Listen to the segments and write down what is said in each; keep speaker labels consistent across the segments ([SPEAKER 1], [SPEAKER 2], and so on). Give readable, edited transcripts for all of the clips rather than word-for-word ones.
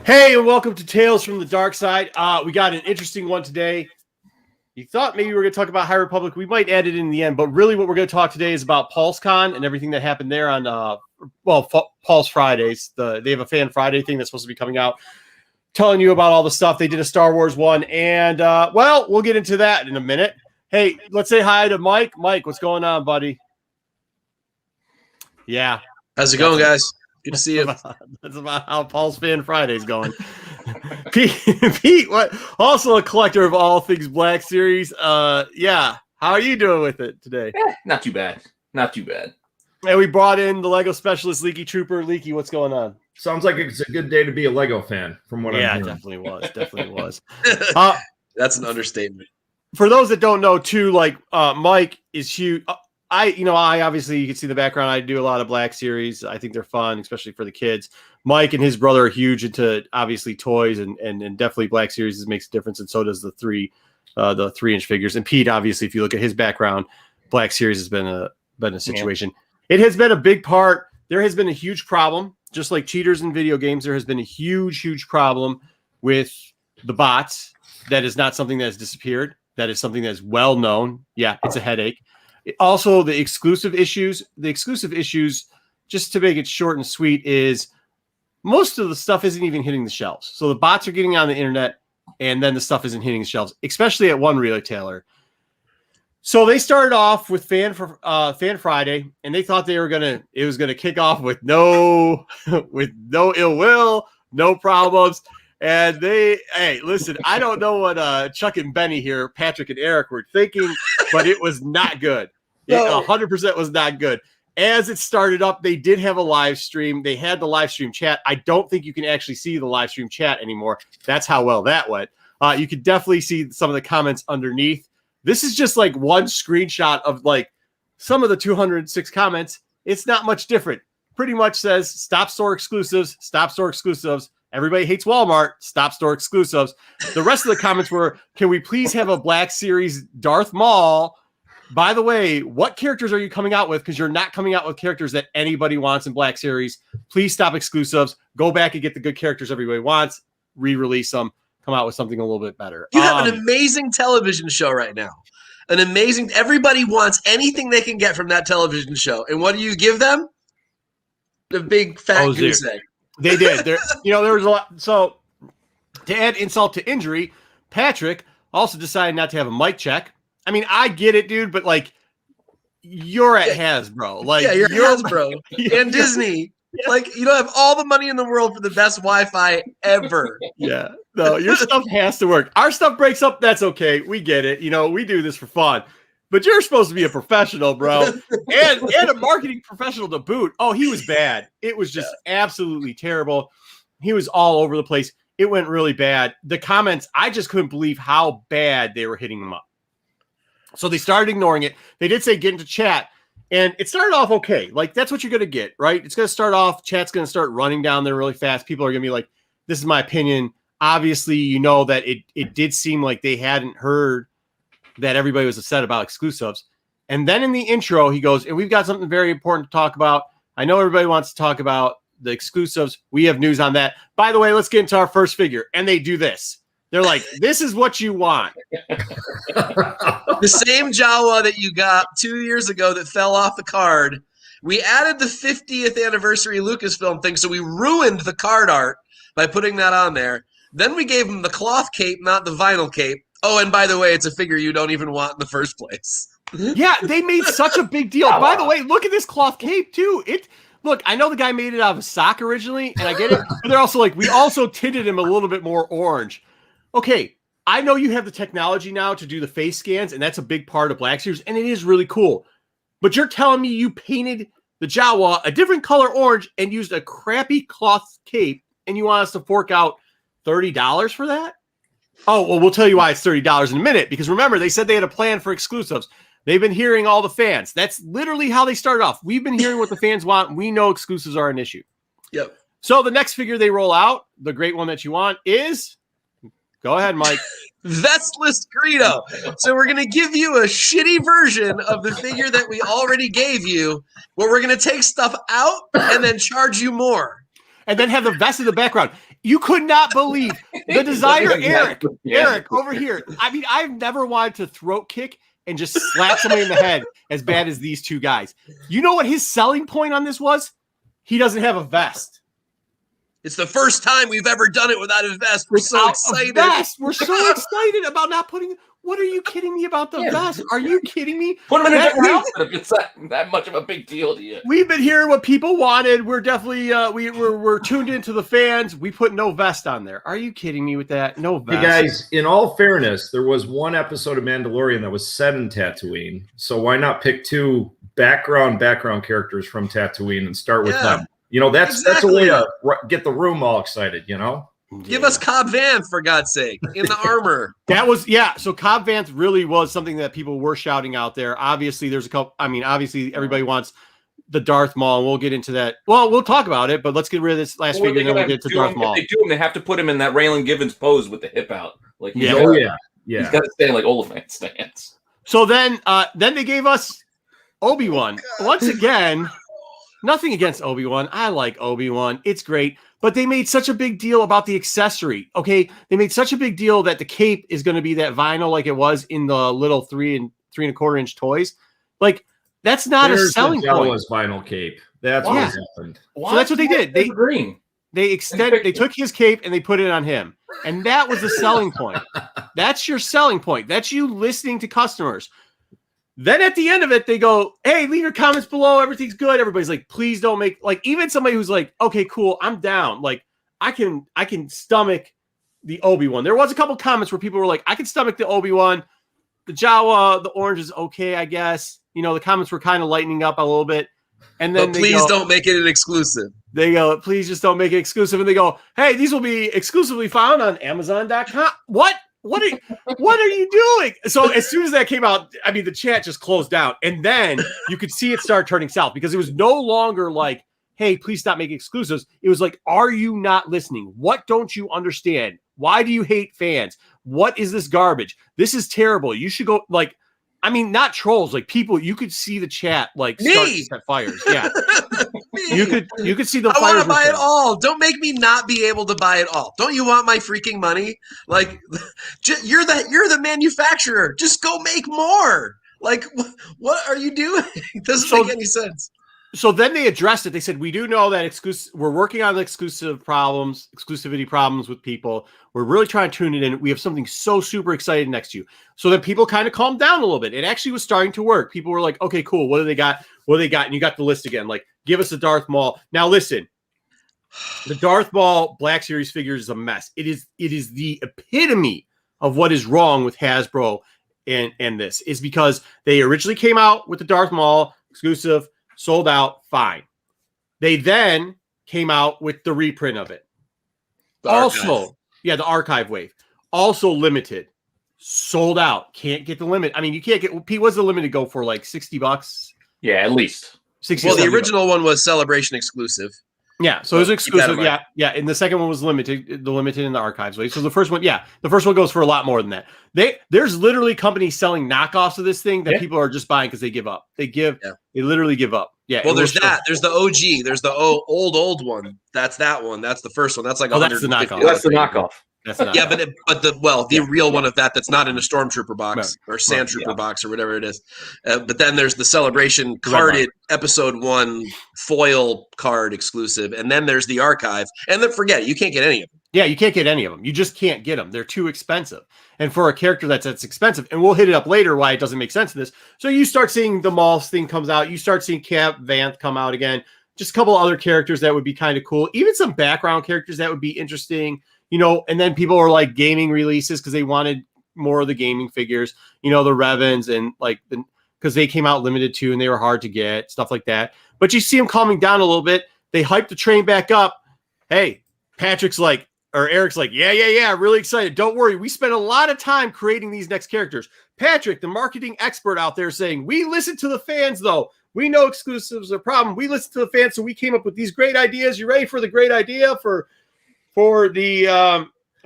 [SPEAKER 1] Hey, and welcome to Tales from the Dark Side. We got an interesting one today. You thought maybe we were going to talk about High Republic. We might add it in the end, but really what we're going to talk today is about Pulsecon and everything that happened there on, Pulse Fridays. They have a Fan Friday thing that's supposed to be coming out, telling you about all the stuff. They did a Star Wars one, and, we'll get into that in a minute. Hey, let's say hi to Mike. Mike, what's going on, buddy? Yeah.
[SPEAKER 2] How's it going, guys? Good to see you.
[SPEAKER 1] That's about how Paul's Fan Friday's going. Pete, what? Also a collector of all things Black Series. Yeah. How are you doing with it today?
[SPEAKER 3] Not too bad. Not too bad.
[SPEAKER 1] And we brought in the Lego specialist, Leaky Trooper. Leaky, what's going on?
[SPEAKER 4] Sounds like it's a good day to be a Lego fan, from what I'm hearing.
[SPEAKER 1] Yeah, definitely was.
[SPEAKER 2] That's an understatement.
[SPEAKER 1] For those that don't know, too, like Mike is huge. I obviously, you can see the background. I do a lot of Black Series. I think they're fun, especially for the kids. Mike and his brother are huge into obviously toys and definitely Black Series makes a difference. And so does the 3-inch figures. And Pete, obviously, if you look at his background, Black Series has been a situation. Yeah. It has been a big part. There has been a huge problem, just like cheaters in video games. There has been a huge problem with the bots. That is not something that has disappeared. That is something that is well known. Yeah, it's a headache. Also, the exclusive issues, just to make it short and sweet, is most of the stuff isn't even hitting the shelves. So the bots are getting on the internet, and then the stuff isn't hitting the shelves, especially at one retailer. So they started off with Fan Friday, and they thought it was gonna kick off with no ill will, no problems. And listen, I don't know what Chuck and Benny here, Patrick and Eric, were thinking, but it was not good. It 100% was not good. As it started up, they did have a live stream. They had the live stream chat. I don't think you can actually see the live stream chat anymore. That's how well that went. You could definitely see some of the comments underneath. This is just like one screenshot of like some of the 206 comments. It's not much different. Pretty much says, stop store exclusives, stop store exclusives. Everybody hates Walmart. Stop store exclusives. The rest of the comments were, can we please have a Black Series Darth Maul? By the way, what characters are you coming out with? Because you're not coming out with characters that anybody wants in Black Series. Please stop exclusives. Go back and get the good characters everybody wants. Re-release them. Come out with something a little bit better.
[SPEAKER 2] You have an amazing television show right now. Everybody wants anything they can get from that television show. And what do you give them? The big fat goose egg.
[SPEAKER 1] They did. There was a lot. So to add insult to injury, Patrick also decided not to have a mic check. I mean, I get it, dude, but like, you're at Hasbro. Like,
[SPEAKER 2] yeah, you're Hasbro and Disney. Yeah. Like, you don't have all the money in the world for the best Wi-Fi ever.
[SPEAKER 1] Yeah. No, your stuff has to work. Our stuff breaks up. That's okay. We get it. We do this for fun. But you're supposed to be a professional, bro, and a marketing professional to boot. Oh, he was bad. It was just absolutely terrible. He was all over the place. It went really bad. The comments, I just couldn't believe how bad they were hitting them up. So they started ignoring it. They did say get into chat, and it started off okay. Like, that's what you're going to get, right? It's going to start off, chat's going to start running down there really fast. People are going to be like, this is my opinion. Obviously, that it did seem like they hadn't heard that everybody was upset about exclusives. And then in the intro, he goes, and we've got something very important to talk about. I know everybody wants to talk about the exclusives. We have news on that. By the way, let's get into our first figure. And they do this. They're like, this is what you want.
[SPEAKER 2] The same Jawa that you got 2 years ago that fell off the card. We added the 50th anniversary Lucasfilm thing, so we ruined the card art by putting that on there. Then we gave him the cloth cape, not the vinyl cape. Oh, and by the way, it's a figure you don't even want in the first place.
[SPEAKER 1] Yeah, they made such a big deal. By the way, look at this cloth cape, too. Look, I know the guy made it out of a sock originally, and I get it. But they're also like, we also tinted him a little bit more orange. Okay, I know you have the technology now to do the face scans, and that's a big part of Black Series, and it is really cool. But you're telling me you painted the Jawa a different color orange and used a crappy cloth cape, and you want us to fork out $30 for that? Oh, well, we'll tell you why it's $30 in a minute, because remember, they said they had a plan for exclusives. They've been hearing all the fans. That's literally how they started off. We've been hearing what the fans want. We know exclusives are an issue.
[SPEAKER 2] Yep.
[SPEAKER 1] So the next figure they roll out, the great one that you want, is... Go ahead, Mike.
[SPEAKER 2] Vestless Greedo. So we're going to give you a shitty version of the figure that we already gave you, where we're going to take stuff out and then charge you more.
[SPEAKER 1] And then have the vest in the background. You could not believe the designer, Eric
[SPEAKER 3] Yeah.
[SPEAKER 1] over here. I mean, I've never wanted to throat kick and just slap somebody in the head as bad as these two guys. You know what his selling point on this was? He doesn't have a vest.
[SPEAKER 2] It's the first time we've ever done it without a vest. We're so excited.
[SPEAKER 1] We're so excited about not putting. What are you kidding me about the vest? Are you kidding me?
[SPEAKER 3] Put them in a different outfit if it's that much of a big deal to you.
[SPEAKER 1] We've been hearing what people wanted. We're definitely we're tuned into the fans. We put no vest on there. Are you kidding me with that? No vest.
[SPEAKER 4] Hey guys, in all fairness, there was one episode of Mandalorian that was set in Tatooine. So why not pick two background characters from Tatooine and start with them? You know, that's a way to get the room all excited, you know?
[SPEAKER 2] Give us Cobb Vanth, for God's sake, in the armor.
[SPEAKER 1] That was, so Cobb Vanth really was something that people were shouting out there. Obviously, there's a couple, obviously everybody wants the Darth Maul, and we'll get into that. Well, we'll talk about it, but let's get rid of this last figure, and then we'll get to Darth Maul.
[SPEAKER 3] If they do him, they have to put him in that Raylan Givens pose with the hip out. Like,
[SPEAKER 1] yeah.
[SPEAKER 3] He's got to stand like Oliphant stands.
[SPEAKER 1] So then they gave us Obi-Wan. Once again, nothing against Obi-Wan. I like Obi-Wan. It's great. But they made such a big deal about the accessory. Okay, they made such a big deal that the cape is going to be that vinyl like it was in the little 3 3/4 inch toys. Like, that's not a selling point.
[SPEAKER 4] Jawa's vinyl cape. That's what happened.
[SPEAKER 1] So that's what they did. They took his cape and they put it on him, and that was the selling point. That's your selling point. That's you listening to customers. Then at the end of it, they go, hey, leave your comments below. Everything's good. Everybody's like, please don't make, like, even somebody who's like, okay, cool, I'm down. Like, I can stomach the Obi-Wan. There was a couple comments where people were like, I can stomach the Obi-Wan. The Jawa, the orange is okay, I guess. You know, the comments were kind of lightening up a little bit. And then
[SPEAKER 2] please don't make it an exclusive.
[SPEAKER 1] They go, please just don't make it exclusive. And they go, hey, these will be exclusively found on Amazon.com. What? What are you doing? So as soon as that came out, the chat just closed down. And then you could see it start turning south because it was no longer like, hey, please stop making exclusives. It was like, are you not listening? What don't you understand? Why do you hate fans? What is this garbage? This is terrible. You should go, like, not trolls, like people, you could see the chat like start to set fires. Yeah. You could see the fires.
[SPEAKER 2] I want to buy it all. Don't make me not be able to buy it all. Don't you want my freaking money? Like, you're the manufacturer. Just go make more. Like, what are you doing? It doesn't make any sense.
[SPEAKER 1] So then they addressed it. They said, we do know that we're working on the exclusivity problems with people. We're really trying to tune it in. We have something so super exciting next to you. So then people kind of calmed down a little bit. It actually was starting to work. People were like, okay, cool. What do they got? And you got the list again. Like, give us a Darth Maul. Now listen, the Darth Maul Black Series figure is a mess. It is the epitome of what is wrong with Hasbro and this is because they originally came out with the Darth Maul exclusive, sold out, fine. They then came out with the reprint of it. The archive wave. Also limited. Sold out. Can't get the limit. You can't get, what's the limited go for? Like $60?
[SPEAKER 3] Yeah, at least.
[SPEAKER 1] 60.
[SPEAKER 2] Well, the original one was Celebration exclusive.
[SPEAKER 1] Yeah, so it was exclusive. Yeah, and the second one was limited in the archives wave. So the first one goes for a lot more than that. There's literally companies selling knockoffs of this thing that people are just buying because they give up. They literally give up. Yeah.
[SPEAKER 2] Well, there's that. There's the OG. There's the old one. That's that one. That's the first one. That's like
[SPEAKER 1] that's the knockoff.
[SPEAKER 3] That's the knockoff.
[SPEAKER 2] Yeah, but the real one of that's not in a Stormtrooper box or Sandtrooper box or whatever it is. But then there's the Celebration carded Episode 1 foil card exclusive, and then there's the archive. And then forget it, you can't get any of them.
[SPEAKER 1] Yeah, you can't get any of them. You just can't get them. They're too expensive. And for a character that's expensive, and we'll hit it up later why it doesn't make sense in this. So you start seeing the Maul thing comes out. You start seeing Cobb Vanth come out again. Just a couple other characters that would be kind of cool. Even some background characters that would be interesting. And then people were like gaming releases because they wanted more of the gaming figures, the Revens and because they came out limited too and they were hard to get, stuff like that. But you see them calming down a little bit. They hyped the train back up. Hey, Eric's like, yeah, really excited. Don't worry. We spent a lot of time creating these next characters. Patrick, the marketing expert out there saying, we listen to the fans though. We know exclusives are a problem. We listen to the fans. So we came up with these great ideas. You ready for the great idea for the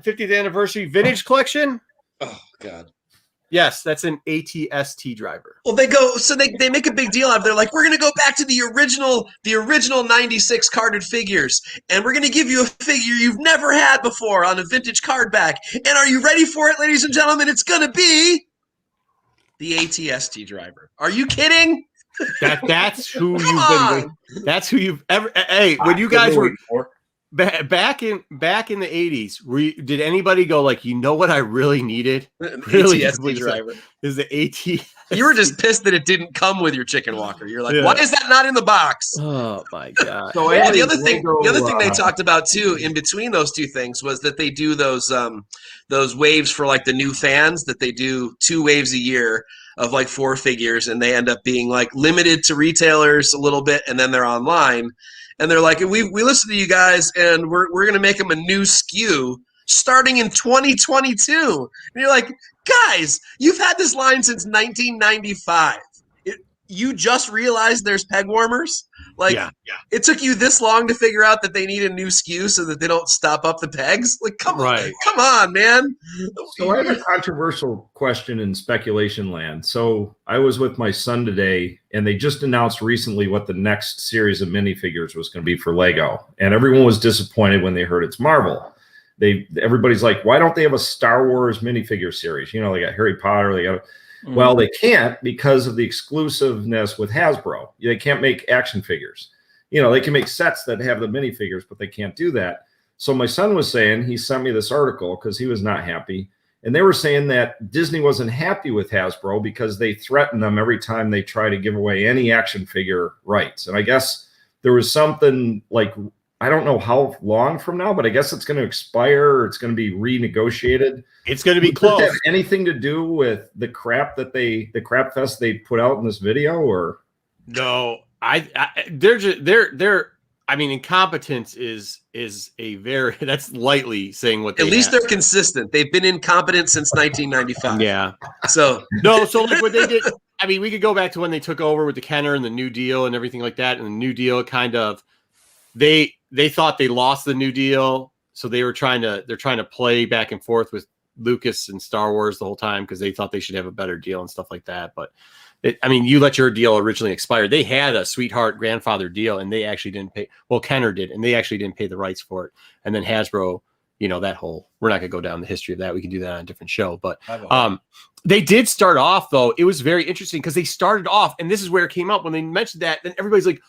[SPEAKER 1] 50th anniversary vintage collection?
[SPEAKER 2] Oh God.
[SPEAKER 1] Yes, that's an ATST driver.
[SPEAKER 2] Well, they make a big deal out of it. They're like, we're going to go back to the original 96 carded figures, and we're going to give you a figure you've never had before on a vintage card back. And are you ready for it, ladies and gentlemen? It's going to be the ATST driver. Are you kidding?
[SPEAKER 1] That's who that's who you've ever. Hey, when you guys were back in the 80s, did anybody go like, you know what I really needed? Really,
[SPEAKER 2] ATST driver
[SPEAKER 1] is the AT.
[SPEAKER 2] You were just pissed that it didn't come with your chicken walker. You're like, why is that not in the box?
[SPEAKER 1] Oh my god!
[SPEAKER 4] So
[SPEAKER 2] yeah, the other thing they talked about too, in between those two things, was that they do those waves for like the new fans. That they do 2 waves a year of like 4 figures, and they end up being like limited to retailers a little bit, and then they're online. And they're like, we listen to you guys, and we're going to make them a new SKU starting in 2022. And you're like, guys, you've had this line since 1995. You just realized there's peg warmers? Like, it took you this long to figure out that they need a new SKU so that they don't stop up the pegs? Like, come on, man.
[SPEAKER 4] So I have a controversial question in speculation land. So I was with my son today, and they just announced recently what the next series of minifigures was going to be for Lego. And everyone was disappointed when they heard it's Marvel. Everybody's like, why don't they have a Star Wars minifigure series? You know, they got Harry Potter, they got well, they can't because of the exclusiveness with Hasbro. They can't make action figures. You know, they can make sets that have the minifigures, but they can't do that. So my son was saying, he sent me this article because he was not happy. And they were saying that Disney wasn't happy with Hasbro because they threaten them every time they try to give away any action figure rights. And I guess there was something like, I don't know how long from now, but I guess it's going to expire or it's going to be renegotiated.
[SPEAKER 1] It's going to be close.
[SPEAKER 4] Does it have anything to do with the crap fest they put out in this video, or
[SPEAKER 1] no? I mean, incompetence is a very, that's lightly saying what they
[SPEAKER 2] at least
[SPEAKER 1] have.
[SPEAKER 2] They're consistent. They've been incompetent since 1995.
[SPEAKER 1] Yeah.
[SPEAKER 2] So
[SPEAKER 1] like what they did. I mean, we could go back to when they took over with the Kenner and the New Deal and everything like that. And the New Deal kind of they thought they lost the New Deal, so they're trying to play back and forth with Lucas and Star Wars the whole time because they thought they should have a better deal and stuff like that. But I mean, you let your deal originally expire. They had a sweetheart grandfather deal, and they actually didn't pay. Well, Kenner did, and they actually didn't pay the rights for it. And then Hasbro, you know, that whole, we're not going to go down the history of that. We can do that on a different show. But they did start off, though. It was very interesting because they started off, and this is where it came up when they mentioned that. Then everybody's like,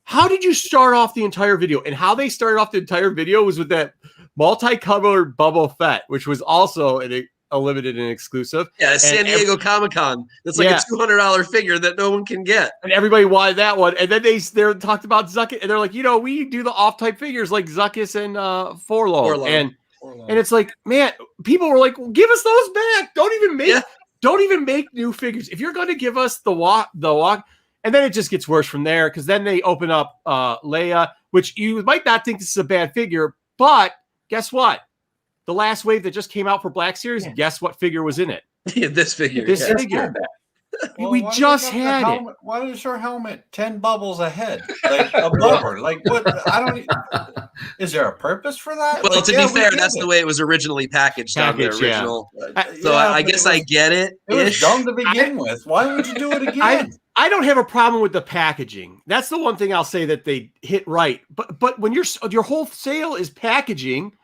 [SPEAKER 1] how did you start off the entire video? And how they started off the entire video was with that multicolored Boba Fett, which was also a limited and exclusive.
[SPEAKER 2] Yeah, San Diego Comic-Con. It's like a $200 figure that no one can get.
[SPEAKER 1] And everybody wanted that one. And then they talked about Zuckuss, and they're like, you know, we do the off-type figures like Zuckuss and Forlo. And it's like, man, people were like, well, give us those back. Don't even make new figures. If you're going to give us the walk. And then it just gets worse from there because then they open up Leia, which you might not think this is a bad figure, but guess what? The last wave that just came out for Black Series, guess what figure was in it?
[SPEAKER 2] Yeah, this figure.
[SPEAKER 1] Figure. Well, we just had it.
[SPEAKER 5] Why is her helmet 10 bubbles ahead? Like above her? Like what? Is there a purpose for that?
[SPEAKER 2] Well, to be fair, that's the way it was originally packaged on the original. So I guess I get it.
[SPEAKER 5] It was dumb to begin with. Why would you do it again?
[SPEAKER 1] I don't have a problem with the packaging. That's the one thing I'll say that they hit right. But when your whole sale is packaging,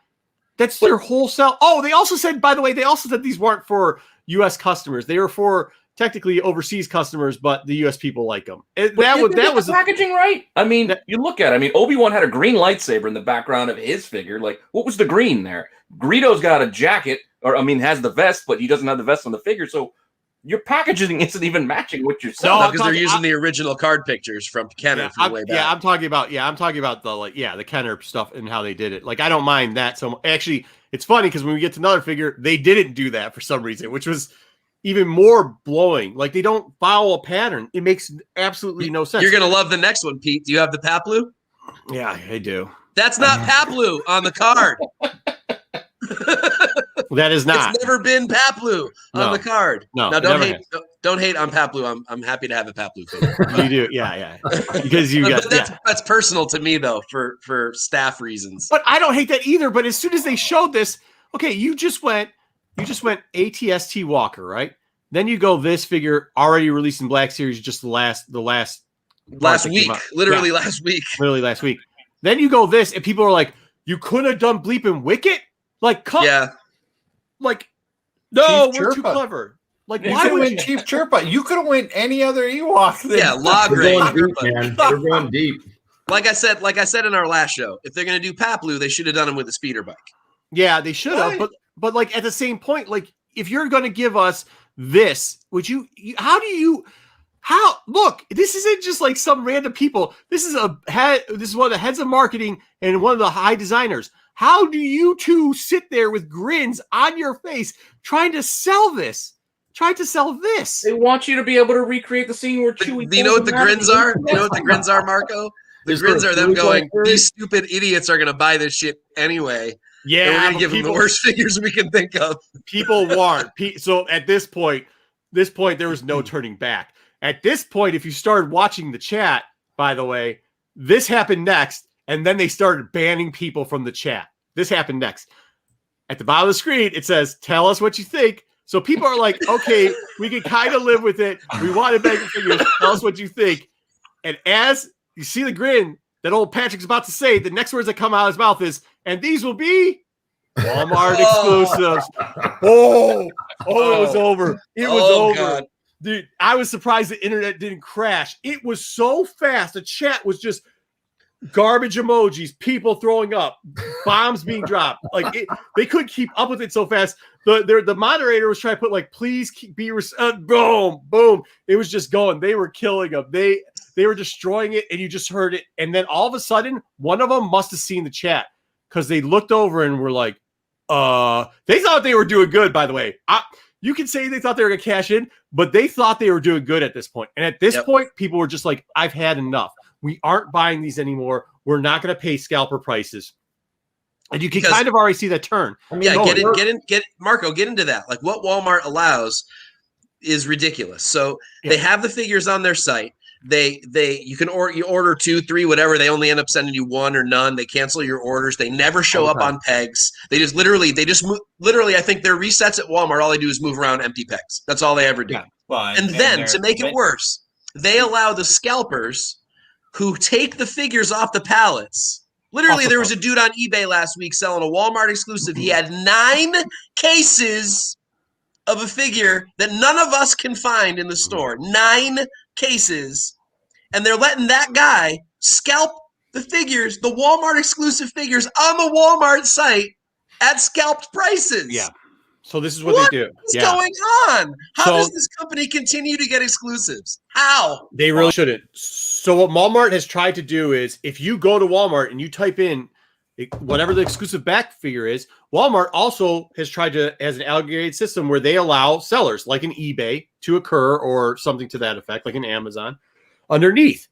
[SPEAKER 1] that's their whole sale. Oh, they also said, by the way, these weren't for U.S. customers. They were for technically overseas customers, but the U.S. people like them. That was
[SPEAKER 3] the packaging, right? I mean, you look at it. I mean, Obi-Wan had a green lightsaber in the background of his figure. Like, what was the green there? Greedo's got a jacket, has the vest, but he doesn't have the vest on the figure. So your packaging isn't even matching what you're selling.
[SPEAKER 2] No, because they're using the original card pictures from Kenner from way back.
[SPEAKER 1] Yeah, I'm talking about the Kenner stuff and how they did it. Like, I don't mind that. So actually, it's funny because when we get to another figure, they didn't do that for some reason, which was even more blowing. Like, they don't follow a pattern. It makes absolutely no sense.
[SPEAKER 2] You're gonna love the next one, Pete. Do you have the Paplu?
[SPEAKER 1] Yeah, I do.
[SPEAKER 2] That's not Paplu on the card.
[SPEAKER 1] That is not.
[SPEAKER 2] It's never been Paplu on the card.
[SPEAKER 1] No,
[SPEAKER 2] now don't hate on Paplu. I'm happy to have a Paplu figure.
[SPEAKER 1] You do, yeah. Because
[SPEAKER 2] that's personal to me though, for staff reasons.
[SPEAKER 1] But I don't hate that either. But as soon as they showed this, okay, you just went ATST Walker, right? Then you go this figure already released in Black Series just the last
[SPEAKER 2] week, literally last week.
[SPEAKER 1] Literally last week. Then you go this, and people are like, "You could have done Bleeping Wicket." Like, like, no,
[SPEAKER 5] Chief
[SPEAKER 1] we're too
[SPEAKER 5] Chirpa.
[SPEAKER 1] clever. Like,
[SPEAKER 5] You
[SPEAKER 1] why
[SPEAKER 5] could
[SPEAKER 1] would
[SPEAKER 5] win
[SPEAKER 1] you?
[SPEAKER 5] Chief Chirpa. You could have win any other Ewok.
[SPEAKER 2] Yeah, law
[SPEAKER 4] They're
[SPEAKER 2] grade.
[SPEAKER 4] going deep, man. They're going deep.
[SPEAKER 2] Like I said in our last show, if they're gonna do Paplu, they should have done him with a speeder bike.
[SPEAKER 1] Yeah, they should have,
[SPEAKER 5] Right.
[SPEAKER 1] but like at the same point, like if you're going to give us this, would you look, this isn't just like some random people. This is this is one of the heads of marketing and one of the high designers. How do you two sit there with grins on your face trying to sell this? Trying to sell this?
[SPEAKER 3] They want you to be able to recreate the scene where Chewie.
[SPEAKER 2] Do you know what the grins are? You know what the grins are, Marco? The grins are them going, these stupid idiots are going to buy this shit anyway.
[SPEAKER 1] Yeah,
[SPEAKER 2] and we're going to give them the worst figures we can think of.
[SPEAKER 1] People weren't. So at this point, there was no turning back. At this point, if you started watching the chat, by the way, this happened next, and then they started banning people from the chat. This happened next. At the bottom of the screen, it says, "Tell us what you think." So people are like, "Okay, we can kind of live with it. We want to beg the figures. Tell us what you think." And as you see the grin that old Patrick's about to say, the next words that come out of his mouth is, "And these will be Walmart exclusives." It was over. It was over.
[SPEAKER 2] God.
[SPEAKER 1] Dude, I was surprised the internet didn't crash. It was so fast. The chat was just garbage emojis, people throwing up, bombs being dropped. Like they couldn't keep up with it so fast. The moderator was trying to put like, "Please be boom, boom." It was just going. They were killing them. They were destroying it, and you just heard it. And then all of a sudden, one of them must have seen the chat because they looked over and were like, they thought they were doing good, by the way. You can say they thought they were going to cash in, but they thought they were doing good at this point. And at this point, people were just like, "I've had enough. We aren't buying these anymore. We're not going to pay scalper prices." And you can kind of already see that turn.
[SPEAKER 2] I mean, Marco, get into that. Like what Walmart allows is ridiculous. So they have the figures on their site. You order 2, 3, whatever. They only end up sending you 1 or none. They cancel your orders. They never show up on pegs. They just literally, I think their resets at Walmart, all they do is move around empty pegs. That's all they ever do.
[SPEAKER 5] Yeah. Well,
[SPEAKER 2] and then to make it worse, they allow the scalpers who take the figures off the pallets. Literally, there was a dude on eBay last week selling a Walmart exclusive. He had 9 cases of a figure that none of us can find in the store. 9 cases. And they're letting that guy scalp the figures, the Walmart exclusive figures on the Walmart site at scalped prices.
[SPEAKER 1] Yeah. So this is what they do.
[SPEAKER 2] What's going on? How does this company continue to get exclusives? How?
[SPEAKER 1] They really shouldn't. So what Walmart has tried to do is if you go to Walmart and you type in whatever the exclusive back figure is, Walmart also has an aggregated system where they allow sellers like an eBay to occur or something to that effect, like an Amazon underneath.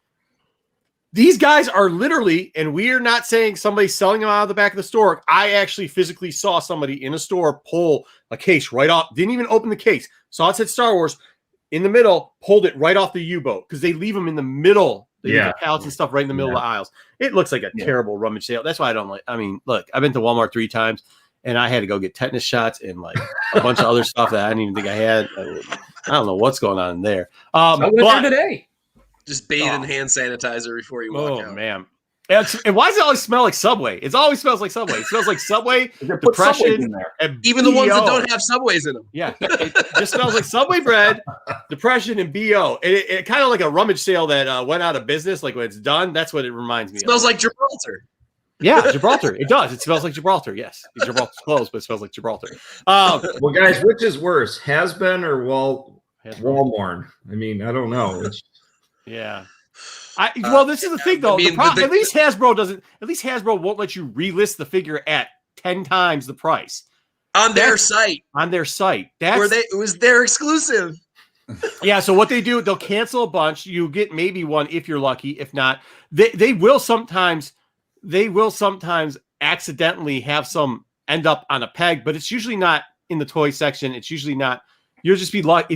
[SPEAKER 1] These guys are literally, and we are not saying somebody's selling them out of the back of the store. I actually physically saw somebody in a store pull a case right off, didn't even open the case, saw it said Star Wars in the middle, pulled it right off the U-boat because they leave them in the middle. They leave the pallets and stuff right in the middle of the aisles. It looks like a terrible rummage sale. That's why I don't like. I mean, look, I've been to Walmart 3 times, and I had to go get tetanus shots and like a bunch of other stuff that I didn't even think I had. I don't know what's going on in there.
[SPEAKER 3] I went there today.
[SPEAKER 2] Just bathe in hand sanitizer before you walk out.
[SPEAKER 1] Oh, man. And why does it always smell like Subway? It always smells like Subway. It smells like Subway, depression, and
[SPEAKER 2] even the ones that don't have Subways in them.
[SPEAKER 1] Yeah, it just smells like Subway bread, depression, and BO. It kind of like a rummage sale that went out of business. Like when it's done, that's what it reminds me of.
[SPEAKER 2] Smells like Gibraltar.
[SPEAKER 1] Yeah, Gibraltar. It does. It smells like Gibraltar. Yes, Gibraltar's closed, but it smells like Gibraltar.
[SPEAKER 4] Well, guys, which is worse, Has-Been or Walmart? I mean, I don't know.
[SPEAKER 1] Yeah. Well, this is the thing, though. I mean, at least Hasbro doesn't. At least Hasbro won't let you relist the figure at 10 times the price
[SPEAKER 2] on their site.
[SPEAKER 1] On their site,
[SPEAKER 2] it was their exclusive.
[SPEAKER 1] Yeah. So what they do, they'll cancel a bunch. You get maybe one if you're lucky. If not, they will sometimes. They will sometimes accidentally have some end up on a peg, but it's usually not in the toy section. It's usually not. You'll just be lucky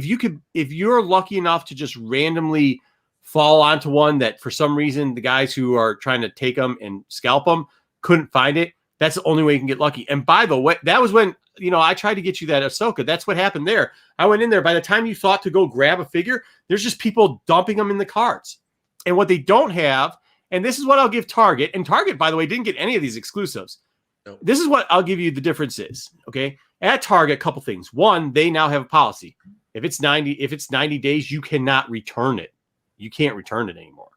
[SPEAKER 1] if you're lucky enough to just randomly fall onto one that for some reason the guys who are trying to take them and scalp them couldn't find it. That's the only way you can get lucky. And by the way, that was when, I tried to get you that Ahsoka. That's what happened there. I went in there. By the time you thought to go grab a figure, there's just people dumping them in the carts. And what they don't have, and this is what I'll give Target. And Target, by the way, didn't get any of these exclusives.
[SPEAKER 2] Nope.
[SPEAKER 1] This is what I'll give you the difference is. Okay. At Target, a couple things. One, they now have a policy. If it's 90 days, you cannot return it. You can't return it anymore.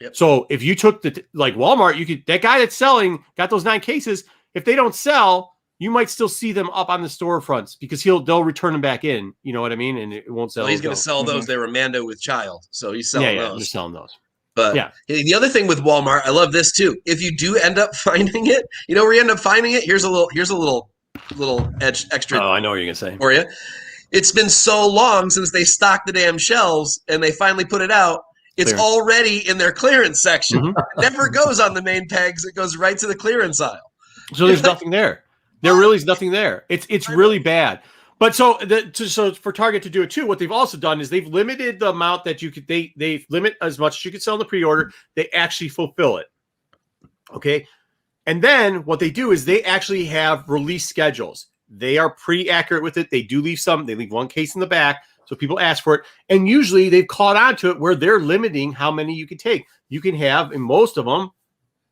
[SPEAKER 2] Yep.
[SPEAKER 1] So if you took like Walmart, that guy that's selling got those 9 cases. If they don't sell, you might still see them up on the storefronts because they'll return them back in. You know what I mean? And it won't sell.
[SPEAKER 2] Well, he's going to sell those. They were Mando with child, so he's selling those.
[SPEAKER 1] They're selling those.
[SPEAKER 2] But the other thing with Walmart, I love this too. If you do end up finding it, where you end up finding it. Here's a little extra.
[SPEAKER 1] Oh, I know what you're gonna say
[SPEAKER 2] for you. It's been so long since they stocked the damn shelves, and they finally put it out. It's already in their clearance section. Mm-hmm. It never goes on the main pegs. It goes right to the clearance aisle.
[SPEAKER 1] So there's nothing there. There really is nothing there. It's really bad. But so for Target to do it too, what they've also done is they've limited the amount that you could. They limit as much as you could sell in the pre-order. They actually fulfill it. Okay, and then what they do is they actually have release schedules. They are pretty accurate with it. They do leave some. They leave one case in the back. So people ask for it. And usually they've caught on to it where they're limiting how many you can take. You can have, in most of them,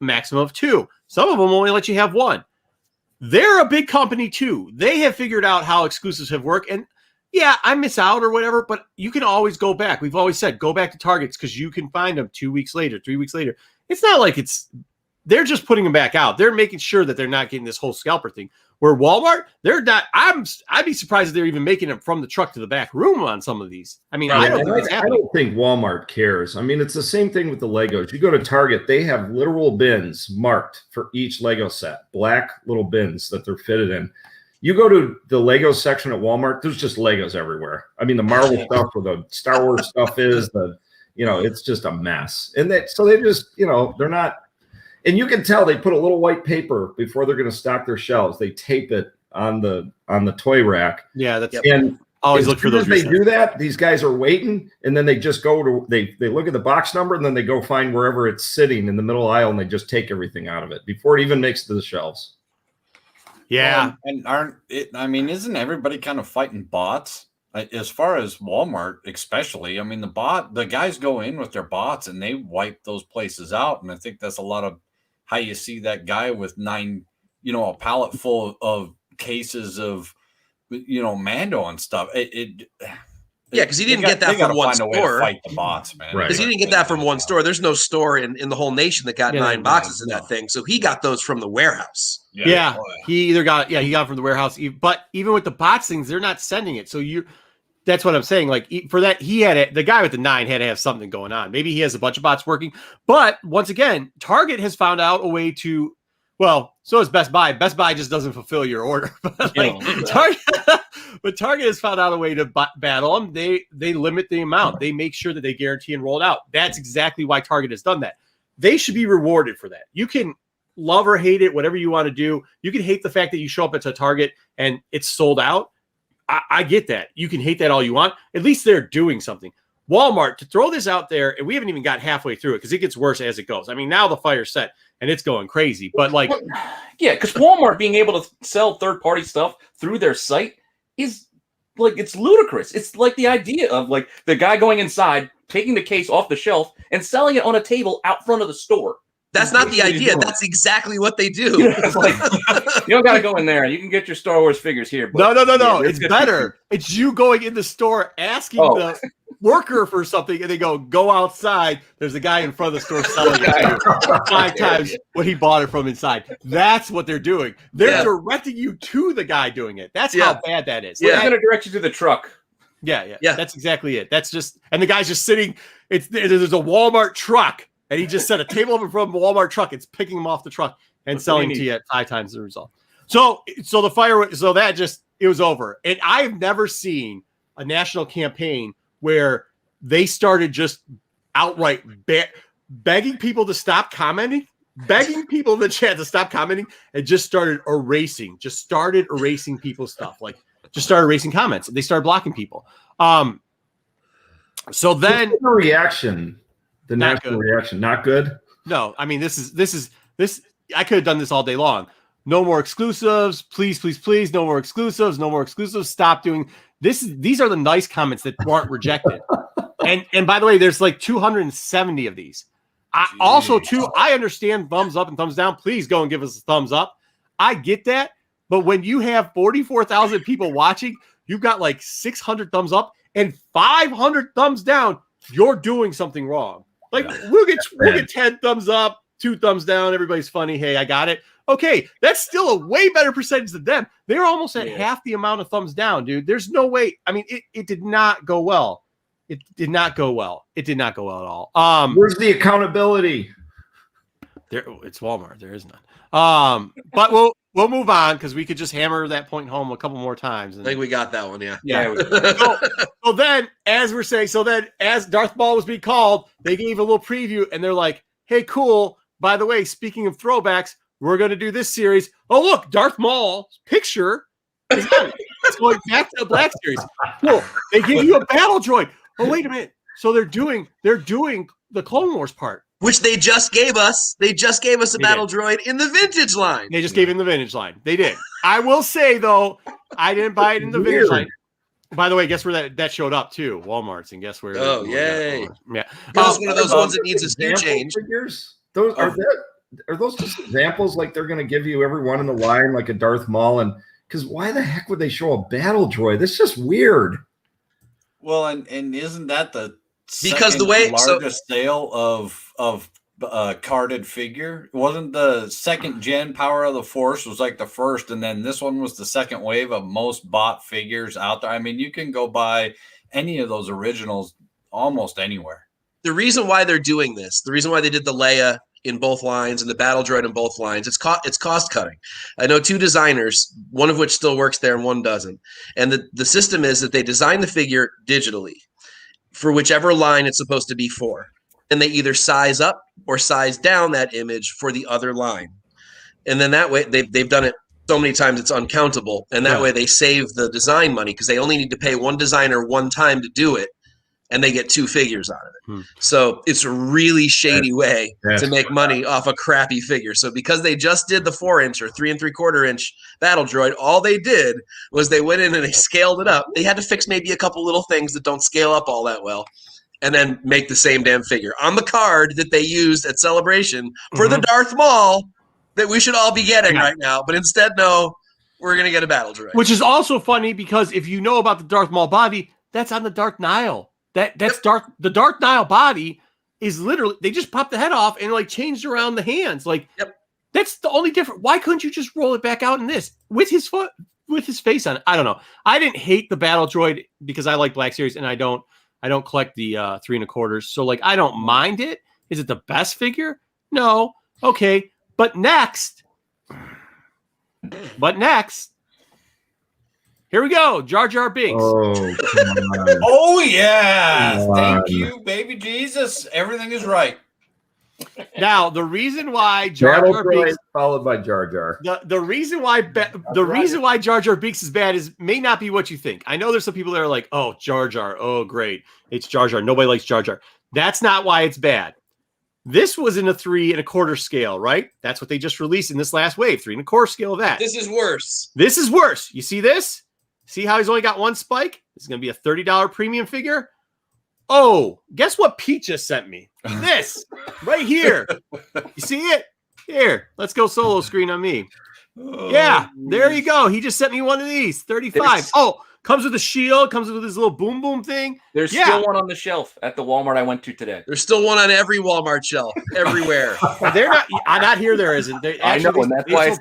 [SPEAKER 1] a maximum of 2. Some of them only let you have 1. They're a big company too. They have figured out how exclusives have worked. And yeah, I miss out or whatever, but you can always go back. We've always said, go back to Targets because you can find them 2 weeks later, 3 weeks later. It's not like they're just putting them back out. They're making sure that they're not getting this whole scalper thing. Where Walmart, they're not. I'd be surprised if they're even making them from the truck to the back room on some of these. I mean, I don't
[SPEAKER 4] think Walmart cares. I mean, it's the same thing with the Legos. You go to Target, they have literal bins marked for each Lego set, black little bins that they're fitted in. You go to the Lego section at Walmart, there's just Legos everywhere. I mean, the Marvel stuff where the Star Wars stuff is, it's just a mess. And so they just, they're not. And you can tell they put a little white paper before they're going to stock their shelves. They tape it on the toy rack.
[SPEAKER 1] Yeah, that's
[SPEAKER 4] and
[SPEAKER 1] always look for those.
[SPEAKER 4] They do that. These guys are waiting, and then they just go to they look at the box number, and then they go find wherever it's sitting in the middle aisle, and they just take everything out of it before it even makes it to the shelves.
[SPEAKER 1] Yeah,
[SPEAKER 5] isn't everybody kind of fighting bots? As far as Walmart, especially, I mean, the guys go in with their bots and they wipe those places out, and I think that's a lot of how you see that guy with 9, a pallet full of cases of, Mando and stuff.
[SPEAKER 2] Because he didn't get that from one store.
[SPEAKER 5] Fight the bots, man.
[SPEAKER 2] Because he didn't get that from one store. There's no store in the whole nation that got 9 boxes in that thing. So he got those from the warehouse.
[SPEAKER 1] Yeah. He got it from the warehouse. But even with the bots things, they're not sending it. So that's what I'm saying. Like for that, the guy with the 9 had to have something going on. Maybe he has a bunch of bots working. But once again, Target has found out a way to, so is Best Buy. Best Buy just doesn't fulfill your order. But Target has found out a way to battle them. They limit the amount. They make sure that they guarantee and roll it out. That's exactly why Target has done that. They should be rewarded for that. You can love or hate it, whatever you want to do. You can hate the fact that you show up at a Target and it's sold out. I get that. You can hate that all you want. At least they're doing something. Walmart, to throw this out there, and we haven't even got halfway through it because it gets worse as it goes. I mean, now the fire's set and it's going crazy. But
[SPEAKER 3] because Walmart being able to sell third-party stuff through their site is it's ludicrous. It's like the idea of the guy going inside, taking the case off the shelf and selling it on a table out front of the store.
[SPEAKER 2] That's not the idea. That's exactly what they do.
[SPEAKER 3] You don't got to go in there. You can get your Star Wars figures here.
[SPEAKER 1] But no. It's better. It's you going in the store asking the worker for something, and they go outside. There's a guy in front of the store selling it 5 times what he bought it from inside. That's what they're doing. They're directing you to the guy doing it. That's how bad that is.
[SPEAKER 3] They're going to direct you to the truck.
[SPEAKER 1] Yeah. That's exactly it. That's just, and the guy's just sitting. There's a Walmart truck. And he just set a table over from a Walmart truck. It's picking them off the truck and selling to you at 5 times the result. So the fire. So that just it was over. And I've never seen a national campaign where they started just outright begging people to stop commenting, begging people in the chat to stop commenting, and just started erasing people's stuff. Just started erasing comments. They started blocking people. So then
[SPEAKER 4] the reaction. The national reaction, not good.
[SPEAKER 1] No, I mean this. I could have done this all day long, no more exclusives. Please, please, please, no more exclusives. No more exclusives. Stop doing this. These are the nice comments that weren't rejected. And by the way, there's like 270 of these. Also, too, I understand thumbs up and thumbs down. Please go and give us a thumbs up. I get that. But when you have 44,000 people watching, you've got like 600 thumbs up and 500 thumbs down. You're doing something wrong. Like we'll get 10 thumbs up, 2 thumbs down. Everybody's funny. Hey, I got it. Okay, that's still a way better percentage than them. They're almost at half the amount of thumbs down, dude. There's no way. I mean, it did not go well. It did not go well. It did not go well at all.
[SPEAKER 4] Where's the accountability?
[SPEAKER 1] There, it's Walmart. There is none. But we'll move on because we could just hammer that point home a couple more times. And
[SPEAKER 2] I think we got that one. Yeah.
[SPEAKER 1] So then, as we're saying, as Darth Maul was being called, they gave a little preview, and they're like, "Hey, cool. By the way, speaking of throwbacks, we're going to do this series. Oh, look, Darth Maul's picture is on it. It's going back to the Black Series. Cool. They give you a battle droid. Oh, wait a minute. So they're doing the Clone Wars part,
[SPEAKER 2] which they just gave us. They just gave us a battle droid in the vintage line.
[SPEAKER 1] They just gave it in the vintage line. They did. I will say though, I didn't buy it in the vintage line. By the way, guess where that showed up too? Walmart's, and guess where?
[SPEAKER 2] Oh, yay!
[SPEAKER 1] Yeah,
[SPEAKER 2] that's one of those ones that needs a SKU change.
[SPEAKER 4] Figures? Those are those just examples? Like they're going to give you every one in the line, like a Darth Maul, and because why the heck would they show a battle droid? That's just weird.
[SPEAKER 5] Well, and isn't that the largest sale of carded figure? Wasn't the second gen Power of the Force was like the first, and then this one was the second wave of most bought figures out there? I mean, you can go buy any of those originals almost anywhere.
[SPEAKER 2] The reason why they're doing this, the reason why they did the Leia in both lines and the battle droid in both lines, it's cost cutting. I know 2 designers, one of which still works there and one doesn't. And the system is that they design the figure digitally for whichever line it's supposed to be for. And they either size up or size down that image for the other line. And then that way they've done it so many times it's uncountable. And that way they save the design money because they only need to pay one designer one time to do it. And they get 2 figures out of it. So it's a really shady way to make money off a crappy figure. So because they just did the 4-inch or 3 3/4 inch battle droid, all they did was they went in and they scaled it up. They had to fix maybe a couple little things that don't scale up all that well, and then make the same damn figure on the card that they used at Celebration for the Darth Maul that we should all be getting right now. But instead, no, we're going to get a battle droid.
[SPEAKER 1] Which is also funny because if you know about the Darth Maul body, that's on the Dark Nile. That's the Dark Nile body is literally they just popped the head off and like changed around the hands. Like that's the only difference. Why couldn't you just roll it back out in this with his face on it? I don't know. I didn't hate the battle droid because I like Black Series and I don't collect the 3 1/4. So like I don't mind it. Is it the best figure? No. Okay. But next. Here we go, Jar Jar Binks.
[SPEAKER 4] Oh, come on.
[SPEAKER 5] Oh yeah, thank you, baby Jesus. Everything is right.
[SPEAKER 1] Now, the reason why Jar Jar Binks
[SPEAKER 4] followed by Jar Jar.
[SPEAKER 1] The reason why Jar Jar Binks is bad may not be what you think. I know there's some people that are like, "Oh, Jar Jar. Oh, great. It's Jar Jar. Nobody likes Jar Jar." That's not why it's bad. This was in a 3 1/4 scale, right? That's what they just released in this last wave, 3 1/4 scale of that.
[SPEAKER 2] This is worse.
[SPEAKER 1] This is worse. You see this? See how he's only got 1 spike? This is going to be a $30 premium figure. Oh, guess what Pete just sent me? This right here. You see it? Here, let's go solo screen on me. Yeah, there you go. He just sent me one of these, 35. Oh, comes with a shield, comes with this little boom boom thing.
[SPEAKER 3] There's still one on the shelf at the Walmart I went to today.
[SPEAKER 2] There's still one on every Walmart shelf, everywhere.
[SPEAKER 1] They're not here. There isn't.
[SPEAKER 3] I know, and that's why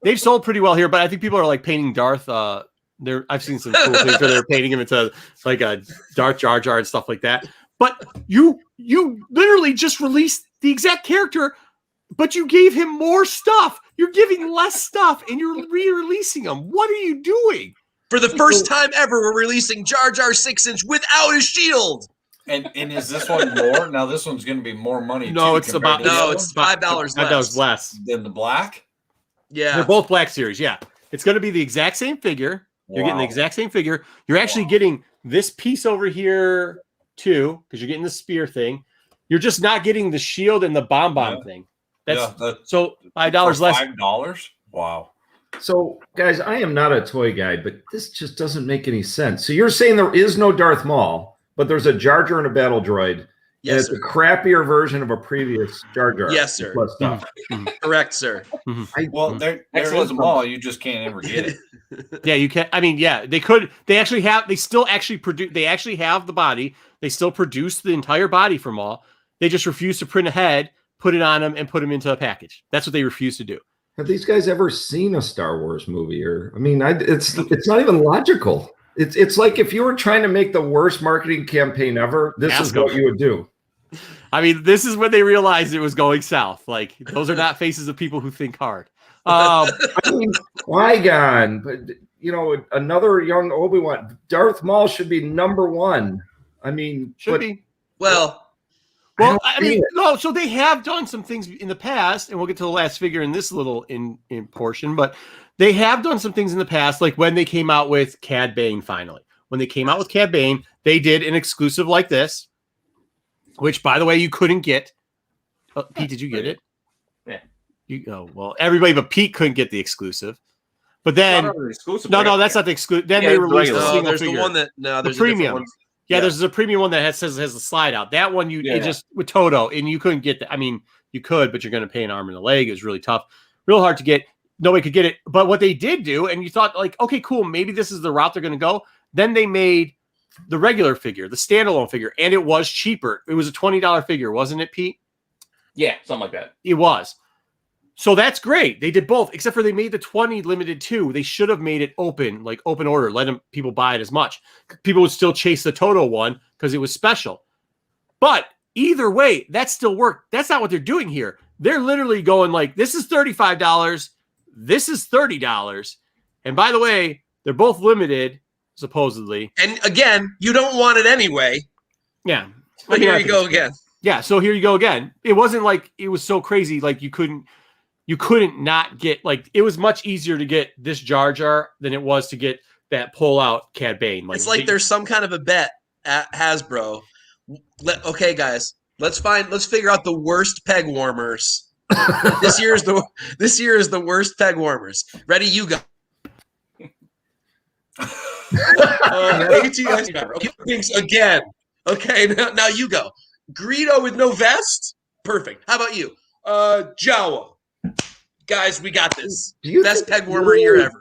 [SPEAKER 1] they've sold pretty well here, but I think people are like painting Darth. I've seen some cool things where they're painting him into like a Darth Jar Jar and stuff like that. But you literally just released the exact character, but you gave him more stuff. You're giving less stuff, and you're re-releasing him. What are you doing?
[SPEAKER 2] For the first time ever, we're releasing Jar Jar 6-inch without his shield.
[SPEAKER 5] And is this one more? Now this one's going to be more money.
[SPEAKER 1] No, it's about
[SPEAKER 2] it's $5
[SPEAKER 1] less
[SPEAKER 5] than the black.
[SPEAKER 2] Yeah,
[SPEAKER 1] they're both Black Series. Yeah, it's going to be the exact same figure. You're getting the exact same figure. You're actually getting this piece over here too, because you're getting the spear thing. You're just not getting the shield and the bomb thing. So $5 less.
[SPEAKER 5] $5 Wow.
[SPEAKER 4] So, guys, I am not a toy guy, but this just doesn't make any sense. So you're saying there is no Darth Maul, but there's a Jar Jar and a battle droid.
[SPEAKER 2] Yes,
[SPEAKER 4] and it's
[SPEAKER 2] sir.
[SPEAKER 4] a crappier version of a previous Jar Jar.
[SPEAKER 2] Yes, sir.
[SPEAKER 4] Plus stuff.
[SPEAKER 2] Correct, sir.
[SPEAKER 5] Well, there is a mall. You just can't ever get it.
[SPEAKER 1] Yeah, you can. I mean, yeah, they could. They actually have. They still actually produce. They actually have the body. They still produce the entire body for Maul. They just refuse to print a head, put it on them, and put them into a package. That's what they refuse to do.
[SPEAKER 4] Have these guys ever seen a Star Wars movie? Or I mean, it's not even logical. It's like if you were trying to make the worst marketing campaign ever, this is what you would do.
[SPEAKER 1] I mean, this is when they realized it was going south. Like, those are not faces of people who think hard.
[SPEAKER 4] I mean, Qui-Gon, but you know, another young Obi-Wan. Darth Maul should be #1. I mean,
[SPEAKER 1] should be.
[SPEAKER 2] Well,
[SPEAKER 1] I mean, no. So they have done some things in the past, and we'll get to the last figure in this little in portion. But they have done some things in the past, like when they came out with Cad Bane. Finally, when they came out with Cad Bane, they did an exclusive like this, which, by the way, you couldn't get. Pete, did you get it?
[SPEAKER 3] Yeah.
[SPEAKER 1] Well, everybody but Pete couldn't get the exclusive. But then, no, that's not the exclusive. Then they released a single
[SPEAKER 2] there's
[SPEAKER 1] figure.
[SPEAKER 2] The one that there's
[SPEAKER 1] the premium. Yeah, there's a premium one that has the slide out. That one it just with Toto, and you couldn't get that. I mean, you could, but you're going to pay an arm and a leg. It was really tough, real hard to get. Nobody could get it. But what they did do, and you thought like, okay, cool, maybe this is the route they're going to go. Then they made the regular figure, the standalone figure, and it was cheaper. It was a $20 figure, wasn't it, Pete?
[SPEAKER 3] Yeah, something like that.
[SPEAKER 1] It was. So that's great. They did both, except for they made the 20 limited too. They should have made it open, like open order, let people buy it as much. People would still chase the Toto one because it was special. But either way, that still worked. That's not what they're doing here. They're literally going like, this is $35. This is $30. And by the way, they're both limited, supposedly.
[SPEAKER 2] And again, you don't want it anyway.
[SPEAKER 1] Yeah.
[SPEAKER 2] But here you go again.
[SPEAKER 1] Yeah, so here you go again. It wasn't like it was so crazy, like you couldn't not get, like, it was much easier to get this Jar Jar than it was to get that pull out Cad Bane.
[SPEAKER 2] It's like there's some kind of a bet at Hasbro. Okay, guys, let's figure out the worst peg warmers. This year is the worst peg warmers. Ready? You go. ATX again. Okay, now you go. Greedo with no vest? Perfect. How about you? Jawa. Guys, we got this. Best peg warmer year ever.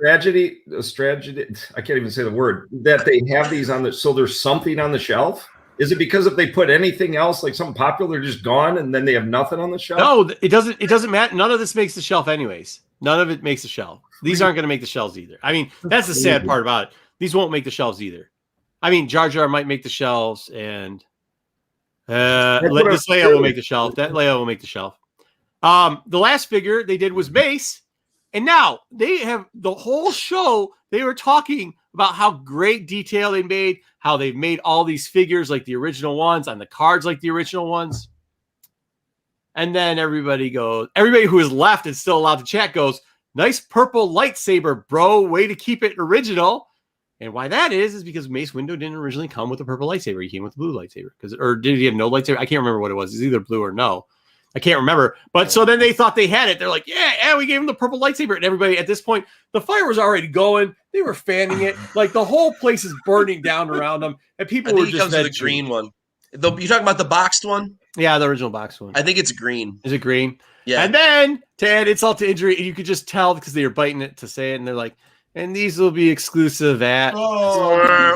[SPEAKER 4] A strategy. I can't even say the word. That they have these on so there's something on the shelf. Is it because if they put anything else, like something popular, they're just gone, and then they have nothing on the shelf?
[SPEAKER 1] No, it doesn't. It doesn't matter. None of this makes the shelf, anyways. None of it makes the shelf. These aren't going to make the shelves either. I mean, that's the sad part about it. These won't make the shelves either. I mean, Jar Jar might make the shelves, and this Leia will make the shelf. That Leia will make the shelf. The last figure they did was Mace, and now they have the whole show. They were talking about how great detail they made, how they've made all these figures like the original ones on the cards, like the original ones. And then everybody who is left and still allowed to chat goes, nice purple lightsaber, bro. Way to keep it original. And why that is because Mace Windu didn't originally come with a purple lightsaber. He came with a blue lightsaber. Or did he have no lightsaber? I can't remember what it was. It's either blue or no. I can't remember. But so then they thought they had it. They're like, yeah, we gave him the purple lightsaber. And everybody at this point, the fire was already going. They were fanning it. Like the whole place is burning down around them. And people were just
[SPEAKER 2] comes with a green one. You talking about the boxed one?
[SPEAKER 1] Yeah, the original boxed one.
[SPEAKER 2] I think it's green.
[SPEAKER 1] Is it green?
[SPEAKER 2] Yeah.
[SPEAKER 1] And then to add insult to injury, and you could just tell because they were biting it to say it, and they're like, and these will be exclusive at. But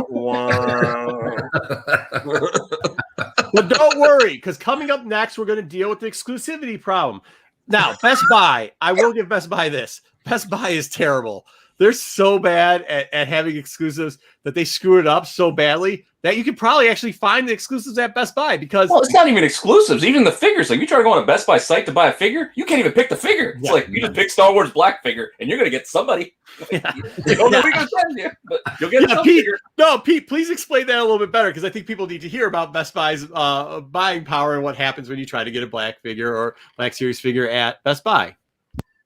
[SPEAKER 1] don't worry, because coming up next, we're going to deal with the exclusivity problem. Now, Best Buy, I will give Best Buy this. Best Buy is terrible. They're so bad at having exclusives that they screw it up so badly that you could probably actually find the exclusives at Best Buy because...
[SPEAKER 3] Well, it's not even exclusives. Even the figures. Like, you try to go on a Best Buy site to buy a figure, you can't even pick the figure. It's like, you just pick Star Wars Black figure, and you're going to get somebody.
[SPEAKER 1] Yeah.
[SPEAKER 3] You don't know who you're going to send you, but you'll get some
[SPEAKER 1] Pete,
[SPEAKER 3] figure.
[SPEAKER 1] No, Pete, please explain that a little bit better because I think people need to hear about Best Buy's buying power and what happens when you try to get a Black figure or Black Series figure at Best Buy.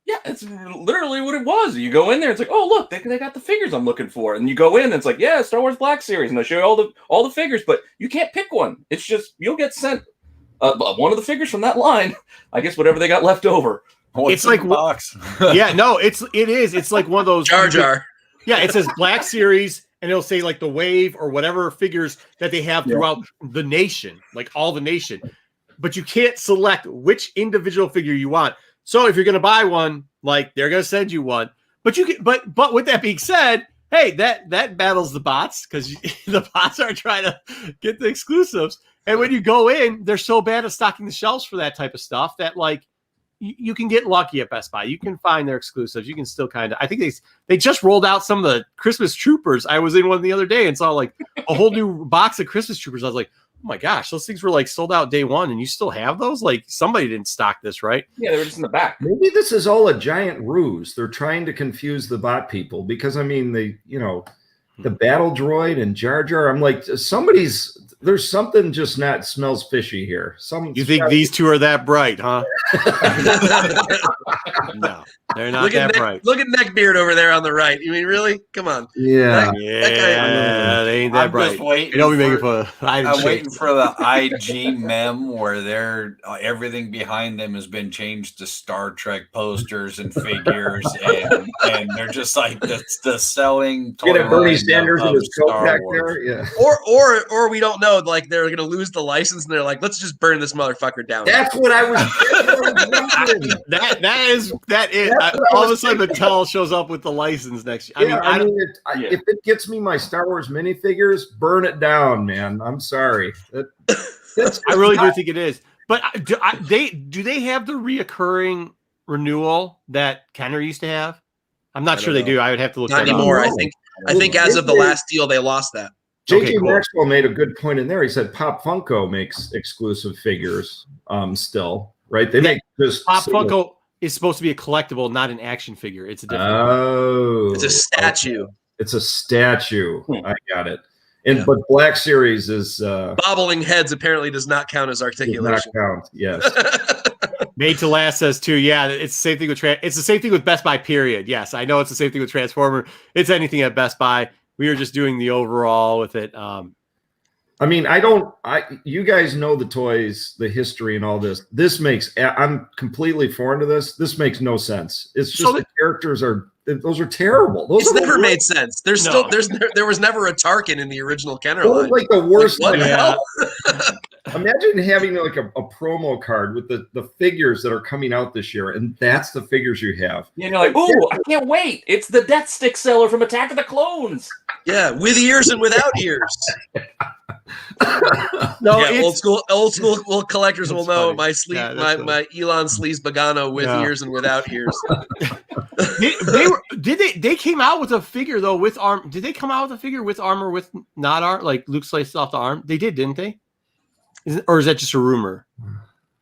[SPEAKER 3] Yeah, it's literally what it was. You go in there, it's like, oh, look, they got the figures I'm looking for. And you go in, and it's like, yeah, Star Wars Black Series. And they show you all the figures, but you can't pick one. It's just, you'll get sent one of the figures from that line. I guess whatever they got left over.
[SPEAKER 1] It's like
[SPEAKER 5] box.
[SPEAKER 1] Yeah, no, it is. It's like one of those
[SPEAKER 2] Jar Jar.
[SPEAKER 1] Yeah, it says Black Series, and it'll say like the wave or whatever figures that they have throughout the nation, like all the nation. But you can't select which individual figure you want. So if you're going to buy one, like they're going to send you one. But you can, but with that being said, hey, that battles the bots because the bots are trying to get the exclusives. And when you go in, they're so bad at stocking the shelves for that type of stuff that like you can get lucky at Best Buy. You can find their exclusives. You can still kind of. I think they just rolled out some of the Christmas Troopers. I was in one the other day and saw like a whole new box of Christmas Troopers. I was like, oh my gosh, those things were like sold out day one, and you still have those? Like somebody didn't stock this, right?
[SPEAKER 3] Yeah, they were just in the back.
[SPEAKER 4] Maybe this is all a giant ruse. They're trying to confuse the bot people because I mean the battle droid and Jar Jar. I'm like, there's something just not smells fishy here.
[SPEAKER 1] You think these two are that bright, huh? No, they're not that bright.
[SPEAKER 2] Look at Neckbeard over there on the right. You mean really? Come on.
[SPEAKER 4] Yeah.
[SPEAKER 1] They ain't that bright.
[SPEAKER 5] I'm waiting for the IG meme where everything behind them has been changed to Star Trek posters and figures, and they're just like the selling.
[SPEAKER 4] Get a Bernie Sanders in his coat back there. Yeah.
[SPEAKER 2] Or we don't know. Like they're gonna lose the license, and they're like, let's just burn this motherfucker down.
[SPEAKER 4] That's what I was.
[SPEAKER 1] that is. All of a sudden, Mattel shows up with the license next year.
[SPEAKER 4] If it gets me my Star Wars minifigures, burn it down, man. I'm sorry.
[SPEAKER 1] I really do think it is. But do they have the reoccurring renewal that Kenner used to have? I'm not sure they do. I would have to look.
[SPEAKER 2] Not anymore. I think as of the last deal, they lost that.
[SPEAKER 4] JJ Maxwell made a good point in there. He said Pop Funko makes exclusive figures still, right? They make just
[SPEAKER 1] Pop Funko is supposed to be a collectible, not an action figure. It's a different.
[SPEAKER 4] Oh,
[SPEAKER 2] it's a statue.
[SPEAKER 4] Okay. It's a statue. I got it. But Black Series is
[SPEAKER 2] bobbling heads apparently does not count as articulation.
[SPEAKER 4] Does not count. Yes.
[SPEAKER 1] Made to Last says too. Yeah, it's the same thing with it's the same thing with Best Buy. Period. Yes, I know it's the same thing with Transformer. It's anything at Best Buy. We were just doing the overall with it.
[SPEAKER 4] I mean, you guys know the toys, the history and all this. I'm completely foreign to this. This makes no sense. It's just the characters those are terrible.
[SPEAKER 2] It's never made sense. There was never a Tarkin in the original Kenner line.
[SPEAKER 4] Like the worst.
[SPEAKER 2] What the hell?
[SPEAKER 4] Imagine having like a promo card with the figures that are coming out this year, and that's the figures you have.
[SPEAKER 3] Yeah, you're like, oh, I can't wait. It's the Death Stick seller from Attack of the Clones.
[SPEAKER 2] Yeah, with ears and without ears. Old school collectors will know my Elon Sleaze Bagano with ears and without ears.
[SPEAKER 1] They came out with a figure though with arm. Did they come out with a figure with armor with not arm, like Luke sliced off the arm? They did, didn't they? Or is that just a rumor?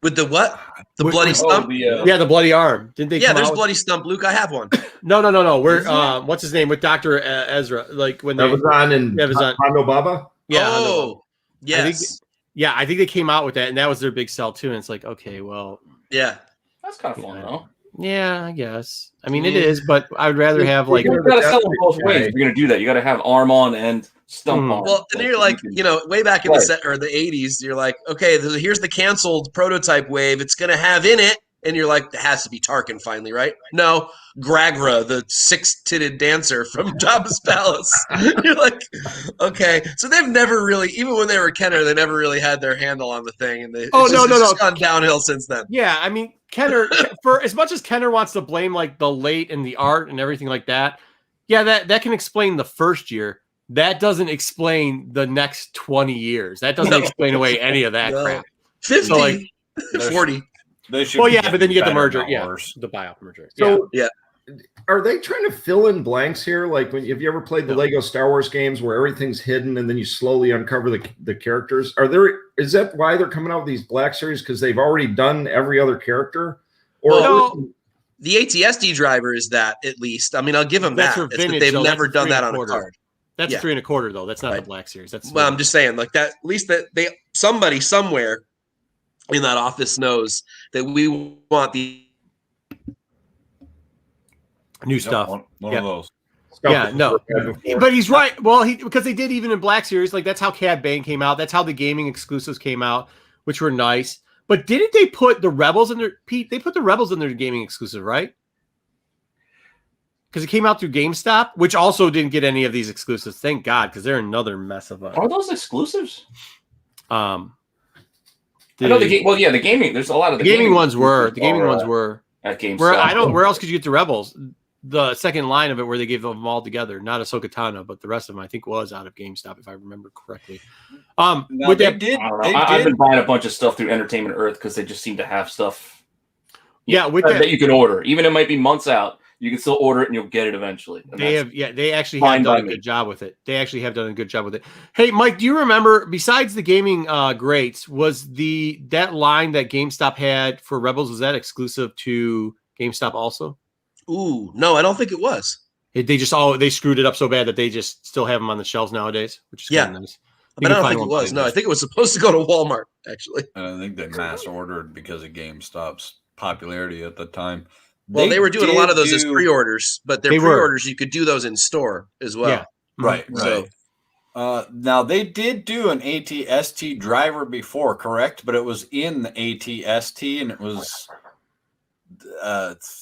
[SPEAKER 2] With the what? The bloody stump?
[SPEAKER 1] The bloody arm. Didn't they?
[SPEAKER 2] Yeah, there's bloody stump. Luke, I have one.
[SPEAKER 1] No. Where? What's his name with Dr. Ezra? Like when
[SPEAKER 4] that was on in Hondo Baba.
[SPEAKER 1] Yeah.
[SPEAKER 2] Oh, yes.
[SPEAKER 1] I think they came out with that, and that was their big sell too. And it's like, okay, well,
[SPEAKER 2] yeah,
[SPEAKER 3] that's kind of fun, though.
[SPEAKER 1] Yeah, I guess. I mean, it is, but I would rather have like.
[SPEAKER 3] You got to sell them both ways. If you're going to do that, you got to have arm on and stump on.
[SPEAKER 2] Well, and you're like, way back in the set or the 80s, you're like, okay, here's the canceled prototype wave. It's going to have in it, and you're like, it has to be Tarkin finally, right? No, Gragra, the six-titted dancer from Jabba's palace. You're like, okay. So they've never really, even when they were Kenner, they never really had their handle on the thing, and it's just gone downhill since then.
[SPEAKER 1] Yeah, I mean, Kenner, for as much as Kenner wants to blame like the late and the art and everything like that, yeah, that can explain the first year. That doesn't explain the next 20 years. That doesn't explain away any of that crap.
[SPEAKER 2] 50,
[SPEAKER 1] so
[SPEAKER 2] 40.
[SPEAKER 1] Well, yeah, but then you get the merger. Yeah, the buyout merger.
[SPEAKER 4] So, are they trying to fill in blanks here? Like, have you ever played the Lego Star Wars games where everything's hidden and then you slowly uncover the characters? Is that why they're coming out with these Black Series? Because they've already done every other character? Or
[SPEAKER 2] the ATSD driver is that, at least. I mean, I'll give them that.
[SPEAKER 1] Vintage,
[SPEAKER 2] they've never done that on a card.
[SPEAKER 1] That's 3 1/4 though. That's not the Black Series.
[SPEAKER 2] Well, I'm just saying, like that. At least that somebody somewhere in that office knows that we want the
[SPEAKER 1] new stuff.
[SPEAKER 5] One of those.
[SPEAKER 1] Yeah, no, but he's right. Well, because they did even in Black Series, like that's how Cad Bane came out. That's how the gaming exclusives came out, which were nice. But didn't they put the Rebels in their Pete? They put the Rebels in their gaming exclusive, right? Because it came out through GameStop, which also didn't get any of these exclusives. Thank God, because they're another mess of
[SPEAKER 3] Are those exclusives?
[SPEAKER 1] I
[SPEAKER 3] know the game. Well, yeah, the gaming. There's a lot of
[SPEAKER 1] the gaming ones were. The gaming ones were
[SPEAKER 3] at GameStop.
[SPEAKER 1] Where else could you get the Rebels? The second line of it, where they gave them all together, not Ahsoka Tano, but the rest of them, I think, was out of GameStop, if I remember correctly.
[SPEAKER 3] I've been buying a bunch of stuff through Entertainment Earth because they just seem to have stuff. That you can order, even it might be months out. You can still order it and you'll get it eventually. And
[SPEAKER 1] they actually have done a good job with it. They actually have done a good job with it. Hey, Mike, do you remember, besides the gaming greats, was that line that GameStop had for Rebels, was that exclusive to GameStop also?
[SPEAKER 2] Ooh, no, I don't think it was.
[SPEAKER 1] They screwed it up so bad that they just still have them on the shelves nowadays, which is kind of nice.
[SPEAKER 2] But I don't think it was. No, I think it was supposed to go to Walmart, actually.
[SPEAKER 5] And I think they mass ordered because of GameStop's popularity at the time.
[SPEAKER 2] Well, they were doing a lot of those as pre-orders, but their pre-orders, you could do those in store as well.
[SPEAKER 1] Yeah.
[SPEAKER 5] Right. So, now, they did do an AT-ST driver before, correct? But it was in the AT-ST, and it was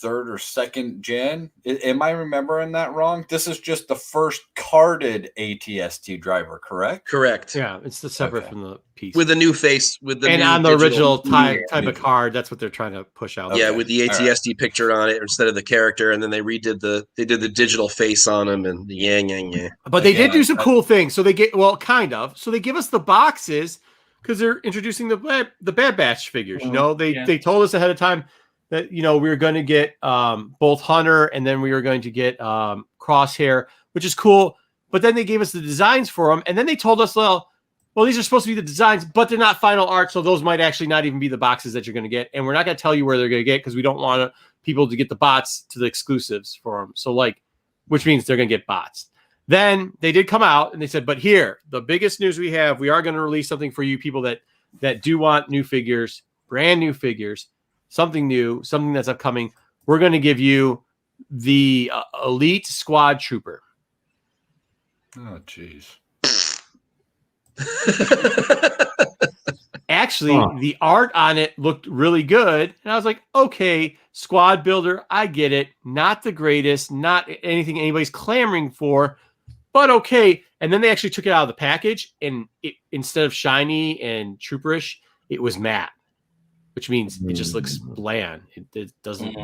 [SPEAKER 5] third or second gen. Am I remembering that wrong? This is just the first carded AT-ST driver, correct?
[SPEAKER 2] Correct.
[SPEAKER 1] Yeah, it's the separate from the piece
[SPEAKER 2] with the new face, with the
[SPEAKER 1] on the original type of card. That's what they're trying to push out.
[SPEAKER 2] Yeah, with the AT-ST picture on it instead of the character, and then they did the digital face on them and the yang.
[SPEAKER 1] But they did do some cool things. So they kind of. So they give us the boxes because they're introducing the Bad Batch figures. They told us ahead of time that we were going to get both Hunter and then we were going to get Crosshair, which is cool. But then they gave us the designs for them, and then they told us, well, these are supposed to be the designs, but they're not final art, so those might actually not even be the boxes that you're going to get, and we're not going to tell you where they're going to get because we don't want people to get the bots to the exclusives for them. So which means they're going to get bots. Then they did come out and they said, but here, the biggest news we have, we are going to release something for you people that do want new figures, brand new figures. Something new, something that's upcoming. We're going to give you the Elite Squad Trooper.
[SPEAKER 5] Oh, jeez.
[SPEAKER 1] Actually, the art on it looked really good. And I was like, okay, squad builder, I get it. Not the greatest, not anything anybody's clamoring for, but okay. And then they actually took it out of the package, and instead of shiny and trooperish, it was matte. Which means it just looks bland. It doesn't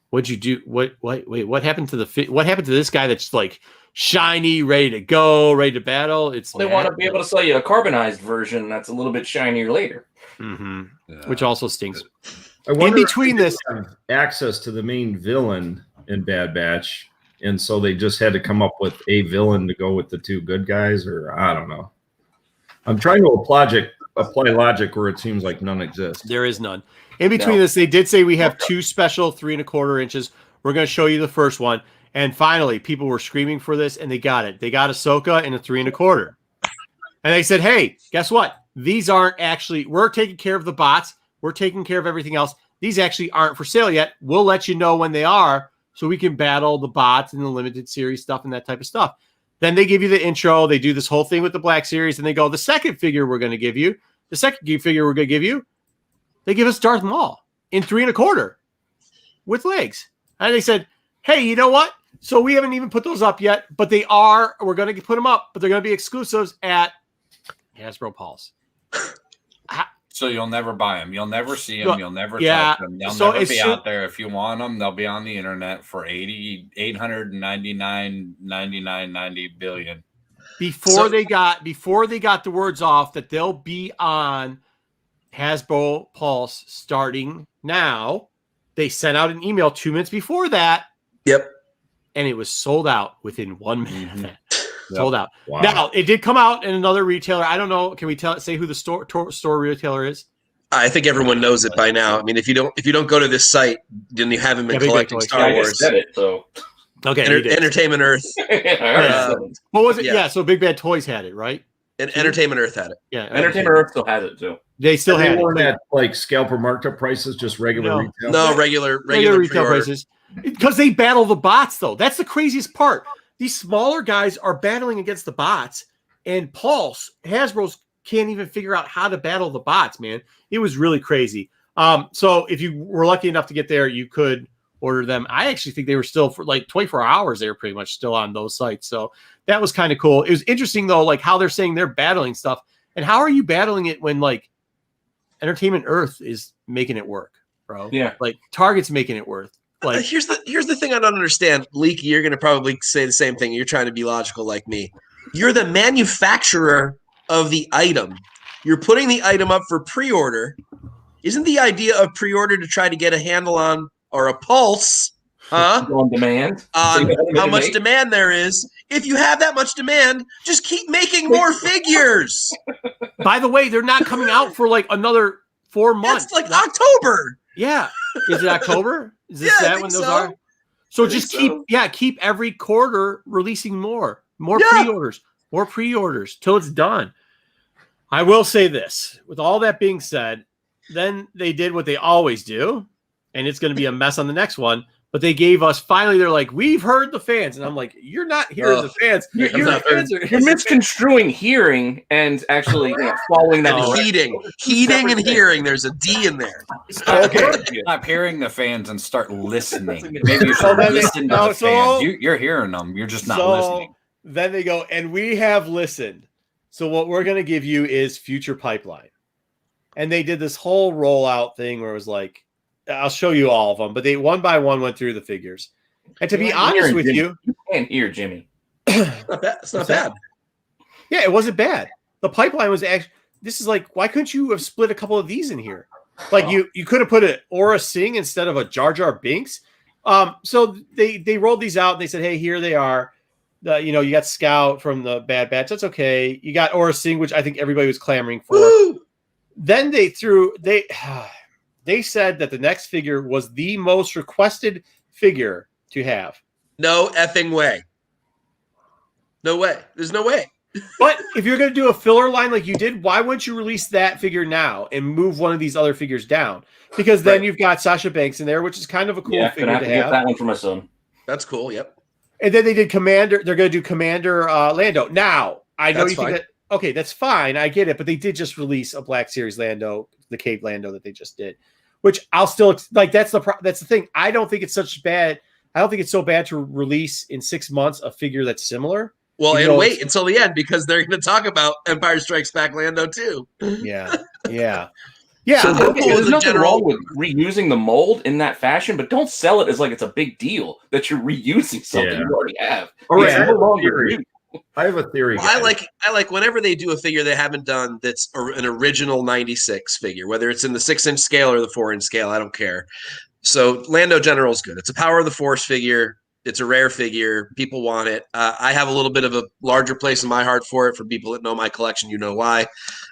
[SPEAKER 1] what'd you do? What happened to what happened to this guy that's like shiny, ready to go, ready to battle?
[SPEAKER 3] They want to be able to sell you a carbonized version that's a little bit shinier later.
[SPEAKER 1] Which also stinks.
[SPEAKER 4] In between this, access to the main villain in Bad Batch, and so they just had to come up with a villain to go with the two good guys, or I don't know. I'm trying to apply logic where it seems like none exists.
[SPEAKER 1] There is none. In between this, they did say we have two special 3¼ inches. We're going to show you the first one. And finally, people were screaming for this, and they got it. They got Ahsoka in a 3¼ And they said, hey, guess what? These aren't actually, we're taking care of the bots. We're taking care of everything else. These actually aren't for sale yet. We'll let you know when they are so we can battle the bots and the limited series stuff and that type of stuff. Then they give you the intro. They do this whole thing with the Black Series, and they go, the second figure we're going to give you, they give us Darth Maul in 3¼ with legs. And they said, hey, you know what? So we haven't even put those up yet, but we're going to put them up, but they're going to be exclusives at Hasbro Pulse.
[SPEAKER 5] So you'll never buy them. You'll never see them. You'll never touch them. They'll never be out there. If you want them, they'll be on the internet for $899.99.90 billion.
[SPEAKER 1] Before they got the words off that they'll be on Hasbro Pulse starting now, they sent out an email 2 minutes before that.
[SPEAKER 2] Yep.
[SPEAKER 1] And it was sold out within 1 minute of that.
[SPEAKER 4] Yep.
[SPEAKER 1] Sold out.
[SPEAKER 4] Wow.
[SPEAKER 1] Now, it did come out in another retailer. I don't know. Can we say who the store retailer is?
[SPEAKER 2] I think everyone knows it by now. I mean, if you don't go to this site, then you haven't been collecting Star Wars.
[SPEAKER 3] I just said it, so.
[SPEAKER 1] Okay.
[SPEAKER 2] Entertainment Earth.
[SPEAKER 1] What was it? Yeah. So Big Bad Toys had it, right?
[SPEAKER 2] And Entertainment Earth had it.
[SPEAKER 1] Yeah.
[SPEAKER 3] Entertainment Earth still has it too.
[SPEAKER 1] They still had
[SPEAKER 4] it. At like scalper marked up prices, just regular retail.
[SPEAKER 2] No, regular
[SPEAKER 1] retail prices. Because they battle the bots, though. That's the craziest part. These smaller guys are battling against the bots, and Hasbro's can't even figure out how to battle the bots, man. It was really crazy. So if you were lucky enough to get there, you could order them. I actually think they were still for like 24 hours. They were pretty much still on those sites. So that was kind of cool. It was interesting though, like how they're saying they're battling stuff. And how are you battling it when like Entertainment Earth is making it work, bro?
[SPEAKER 3] Yeah.
[SPEAKER 1] Like Target's making it work. Like
[SPEAKER 2] here's the thing I don't understand. Leaky, you're going to probably say the same thing. You're trying to be logical like me. You're the manufacturer of the item. You're putting the item up for pre-order. Isn't the idea of pre-order to try to get a handle on or a pulse,
[SPEAKER 3] on demand,
[SPEAKER 2] on how much demand there is? If you have that much demand, just keep making more figures.
[SPEAKER 1] By the way, they're not coming out for like another 4 months.
[SPEAKER 2] That's like October.
[SPEAKER 1] Yeah. Is it October? Is this that when those are? So just keep every quarter releasing more pre-orders till it's done. I will say this, with all that being said, then they did what they always do, and it's going to be a mess on the next one. But they gave us finally. They're like, we've heard the fans, and I'm like, you're not hearing the fans.
[SPEAKER 3] You're misconstruing hearing and actually following that.
[SPEAKER 2] Heating and hearing. There's a D in there.
[SPEAKER 5] Stop hearing the fans and start listening. Maybe you should listen to the fans. You're hearing them. You're just not listening.
[SPEAKER 1] Then they go, and we have listened. So what we're going to give you is future pipeline. And they did this whole rollout thing where it was like, I'll show you all of them, but they one by one went through the figures. And to be honest with you
[SPEAKER 3] can't hear Jimmy.
[SPEAKER 2] It's not bad.
[SPEAKER 1] Yeah, it wasn't bad. The pipeline was actually, this is like, why couldn't you have split a couple of these in here? Like you could have put an Aura Singh instead of a Jar Jar Binks. So they rolled these out and they said, hey, here they are. You got Scout from the Bad Batch. That's okay. You got Aura Singh, which I think everybody was clamoring for. Woo! Then they said that the next figure was the most requested figure to have.
[SPEAKER 2] No effing way. No way. There's no way.
[SPEAKER 1] But if you're going to do a filler line like you did, why wouldn't you release that figure now and move one of these other figures down? Because then you've got Sasha Banks in there, which is kind of a cool figure to have.
[SPEAKER 3] Get that one for my son.
[SPEAKER 2] That's cool. Yep.
[SPEAKER 1] And then they did Commander. They're going to do Commander Lando. Now, I know you think that. Okay, that's fine. I get it. But they did just release a Black Series Lando, the Cave Lando that they just did, which I'll still like. That's the thing. I don't think it's such bad. I don't think it's so bad to release in 6 months a figure that's similar.
[SPEAKER 2] Well, and wait until the end because they're going to talk about Empire Strikes Back Lando too.
[SPEAKER 1] Yeah.
[SPEAKER 3] So there's nothing wrong with reusing the mold in that fashion, but don't sell it as like it's a big deal that you're reusing something you already have.
[SPEAKER 4] All right, I have a theory.
[SPEAKER 2] Well, I like whenever they do a figure they haven't done that's an original 96 figure, whether it's in the 6-inch scale or the 4-inch scale, I don't care. So Lando General is good. It's a Power of the Force figure. It's a rare figure. People want it. I have a little bit of a larger place in my heart for it. For people that know my collection, you know why.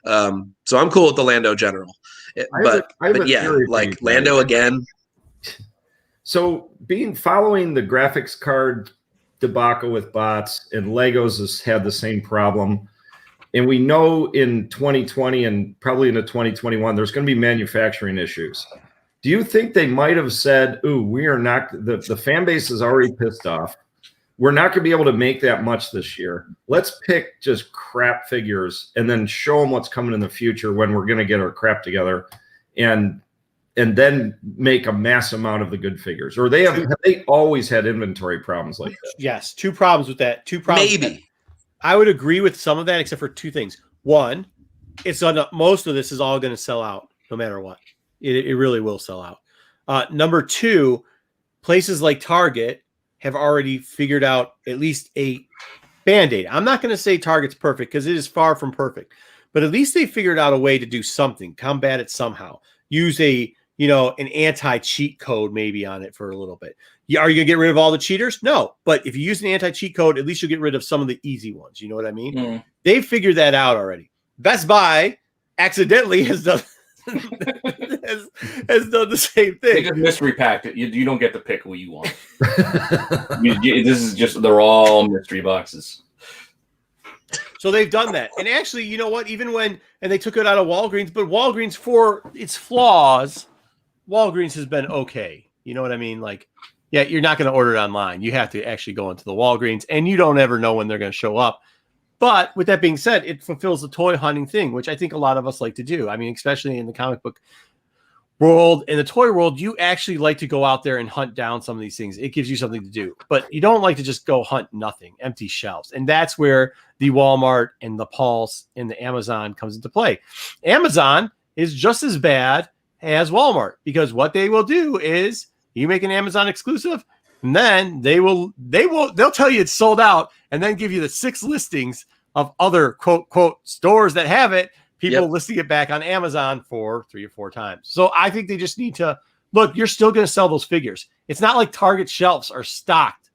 [SPEAKER 2] So I'm cool with the Lando General. But like Lando again.
[SPEAKER 4] So following the graphics card debacle with bots, and Legos has had the same problem. And we know in 2020 and probably into 2021, there's going to be manufacturing issues. Do you think they might have said, ooh, we are not, the fan base is already pissed off. We're not going to be able to make that much this year. Let's pick just crap figures and then show them what's coming in the future when we're going to get our crap together and then make a mass amount of the good figures. Or have they always had inventory problems like that?
[SPEAKER 1] Yes, 2 problems with that. 2 problems.
[SPEAKER 2] Maybe.
[SPEAKER 1] I would agree with some of that except for 2 things. One, most of this is all going to sell out no matter what. It really will sell out. Number 2, places like Target have already figured out at least a Band-Aid. I'm not going to say Target's perfect because it is far from perfect, but at least they figured out a way to do something, combat it somehow. Use an anti-cheat code maybe on it for a little bit. Are you going to get rid of all the cheaters? No, but if you use an anti-cheat code, at least you'll get rid of some of the easy ones. You know what I mean? Mm. They've figured that out already. Best Buy accidentally has done has done the same thing.
[SPEAKER 3] They just mystery packed it. You don't get to pick who you want. This is just, they're all mystery boxes.
[SPEAKER 1] So they've done that. And actually, you know what? And they took it out of Walgreens, but Walgreens, for its flaws, Walgreens has been okay. You know what I mean? Like, yeah, you're not going to order it online. You have to actually go into the Walgreens, and you don't ever know when they're going to show up. But with that being said, it fulfills the toy hunting thing, which I think a lot of us like to do. I mean, especially in the comic book world, in the toy world, you actually like to go out there and hunt down some of these things. It gives you something to do, but you don't like to just go hunt nothing, empty shelves. And that's where the Walmart and the Pulse and the Amazon comes into play. Amazon is just as bad as Walmart, because what they will do is you make an Amazon exclusive, and then they'll tell you it's sold out, and then give you the 6 listings of other quote stores that have it, people listing it back on Amazon for 3 or 4 times. So I think they just need to look, you're still going to sell those figures. It's not like Target shelves are stocked.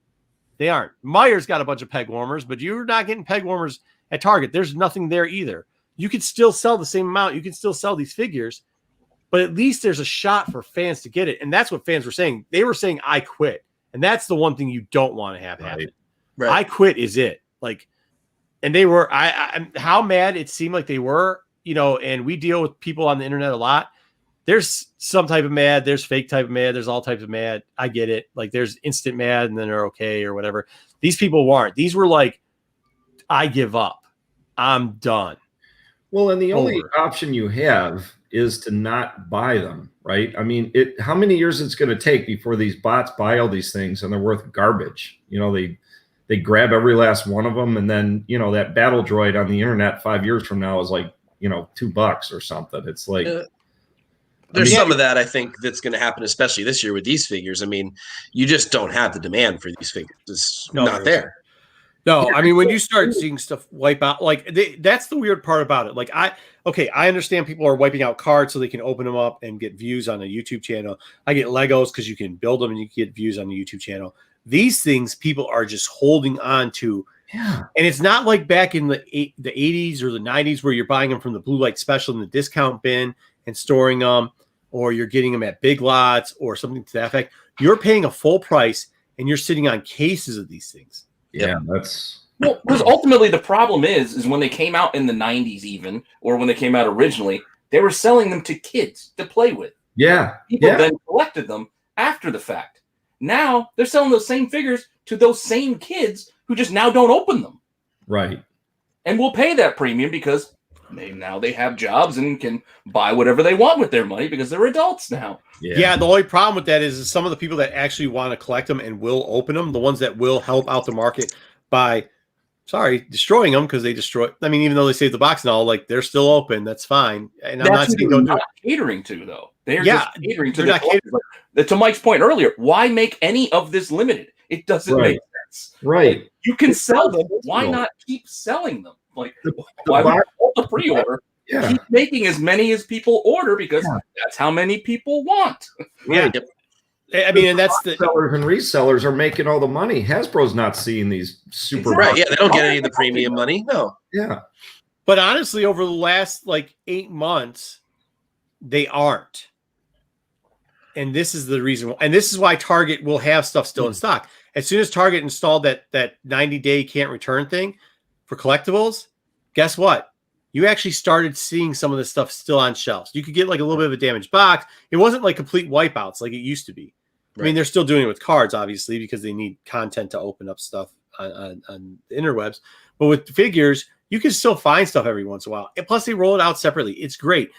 [SPEAKER 1] They aren't. Meijer's got a bunch of peg warmers, but you're not getting peg warmers at Target. There's nothing there either. You could still sell the same amount. You can still sell these figures, but at least there's a shot for fans to get it. And that's what fans were saying. They were saying, I quit. And that's the one thing you don't want to have happen.
[SPEAKER 2] Right.
[SPEAKER 1] I quit is it. Like, and they were, how mad it seemed like they were, you know, and we deal with people on the internet a lot. There's some type of mad, there's fake type of mad, there's all types of mad. I get it. Like, there's instant mad and then they're okay or whatever. These people weren't. These were like, I give up. I'm done.
[SPEAKER 4] Well, and the only option you have is to not buy them, right? I mean, how many years it's going to take before these bots buy all these things and they're worth garbage? You know, they grab every last one of them, and then, you know, that battle droid on the internet 5 years from now is like, you know, $2 or something. It's like
[SPEAKER 2] there's some of that I think that's going to happen, especially this year with these figures. I mean, you just don't have the demand for these figures. It's not there.
[SPEAKER 1] No, I mean, when you start seeing stuff wipe out, like that's the weird part about it. Like I understand people are wiping out cards so they can open them up and get views on a YouTube channel. I get Legos because you can build them and you can get views on the YouTube channel. These things people are just holding on to.
[SPEAKER 4] Yeah.
[SPEAKER 1] And it's not like back in the 80s or the 90s where you're buying them from the Blue Light Special in the discount bin and storing them, or you're getting them at Big Lots or something to that effect. You're paying a full price and you're sitting on cases of these things.
[SPEAKER 4] Yeah, that's
[SPEAKER 3] well, because ultimately the problem is when they came out in the 90s, even, or when they came out originally, they were selling them to kids to play with.
[SPEAKER 4] Yeah.
[SPEAKER 3] People then collected them after the fact. Now they're selling those same figures to those same kids who just now don't open them.
[SPEAKER 4] Right.
[SPEAKER 3] And will pay that premium because now they have jobs and can buy whatever they want with their money because they're adults now.
[SPEAKER 1] Yeah, the only problem with that is some of the people that actually want to collect them and will open them, the ones that will help out the market by, destroying them because they destroy. I mean, even though they save the box and all, like they're still open. That's fine. And I'm not saying don't do it.
[SPEAKER 3] Catering to though. They're just catering to
[SPEAKER 1] the
[SPEAKER 3] to Mike's point earlier. Why make any of this limited? It doesn't make sense.
[SPEAKER 4] Right.
[SPEAKER 3] Like, you can sell them. Why not keep selling them? Like why would the pre-order?
[SPEAKER 4] Yeah.
[SPEAKER 3] Keep making as many as people order because that's how many people want.
[SPEAKER 1] Yeah. I mean, and that's the
[SPEAKER 4] sellers and resellers are making all the money. Hasbro's not seeing these super
[SPEAKER 2] right. Yeah, they don't get any of the premium money. No.
[SPEAKER 4] Yeah.
[SPEAKER 1] But honestly, over the last like 8 months, they aren't. And this is the reason. And this is why Target will have stuff still in stock. As soon as Target installed that 90-day can't return thing for collectibles, guess what? You actually started seeing some of this stuff still on shelves. You could get like a little bit of a damaged box. It wasn't like complete wipeouts like it used to be. Right. I mean, they're still doing it with cards, obviously, because they need content to open up stuff on the interwebs. But with figures, you can still find stuff every once in a while. And plus, they roll it out separately. It's great.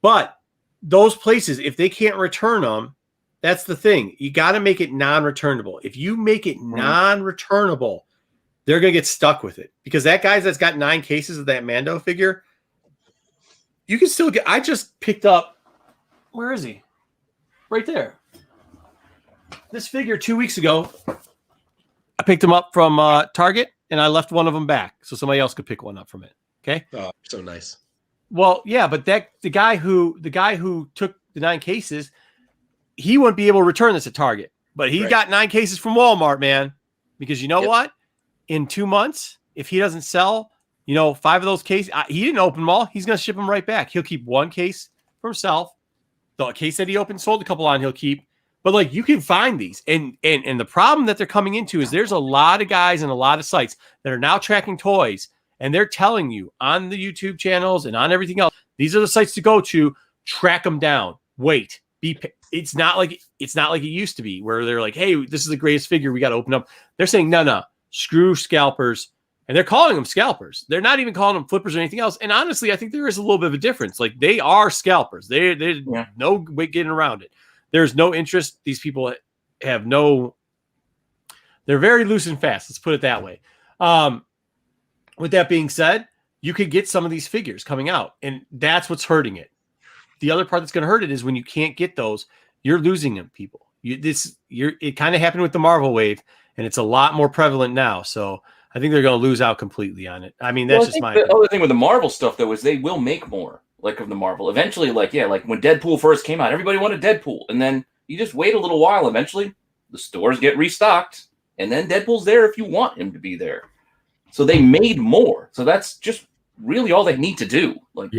[SPEAKER 1] But those places, if they can't return them, that's the thing. You got to make it non-returnable. If you make it non-returnable, they're going to get stuck with it because that guy that's got 9 cases of that Mando figure, you can still get. I just picked up. Where is he? Right there. This figure 2 weeks ago, I picked him up from Target and I left one of them back so somebody else could pick one up from it. Okay.
[SPEAKER 2] Oh, so nice.
[SPEAKER 1] Well, yeah, but the guy who took the 9 cases, he wouldn't be able to return this at Target, but he got 9 cases from Walmart, man, because you know what? In 2 months, if he doesn't sell, 5 of those cases, he didn't open them all. He's going to ship them right back. He'll keep 1 case for himself. The case that he opened, sold a couple on, he'll keep. But like you can find these. And the problem that they're coming into is there's a lot of guys and a lot of sites that are now tracking toys. And they're telling you on the YouTube channels and on everything else, these are the sites to go to, track them down. Wait, it's not like it used to be where they're like, hey, this is the greatest figure. We got to open up. They're saying, no, screw scalpers and they're calling them scalpers. They're not even calling them flippers or anything else. And honestly, I think there is a little bit of a difference. Like, they are scalpers. There's no way getting around it. There's no interest. These people have no. They're very loose and fast. Let's put it that way. With that being said, you could get some of these figures coming out, and that's what's hurting it. The other part that's going to hurt it is when you can't get those, you're losing them, people. It kind of happened with the Marvel wave, and it's a lot more prevalent now. So I think they're going to lose out completely on it. I mean, that's just my.
[SPEAKER 3] The other thing with the Marvel stuff, though, is they will make more like of the Marvel. Eventually, like when Deadpool first came out, everybody wanted Deadpool, and then you just wait a little while. Eventually, the stores get restocked, and then Deadpool's there if you want him to be there. So they made more. So that's just really all they need to do. Like,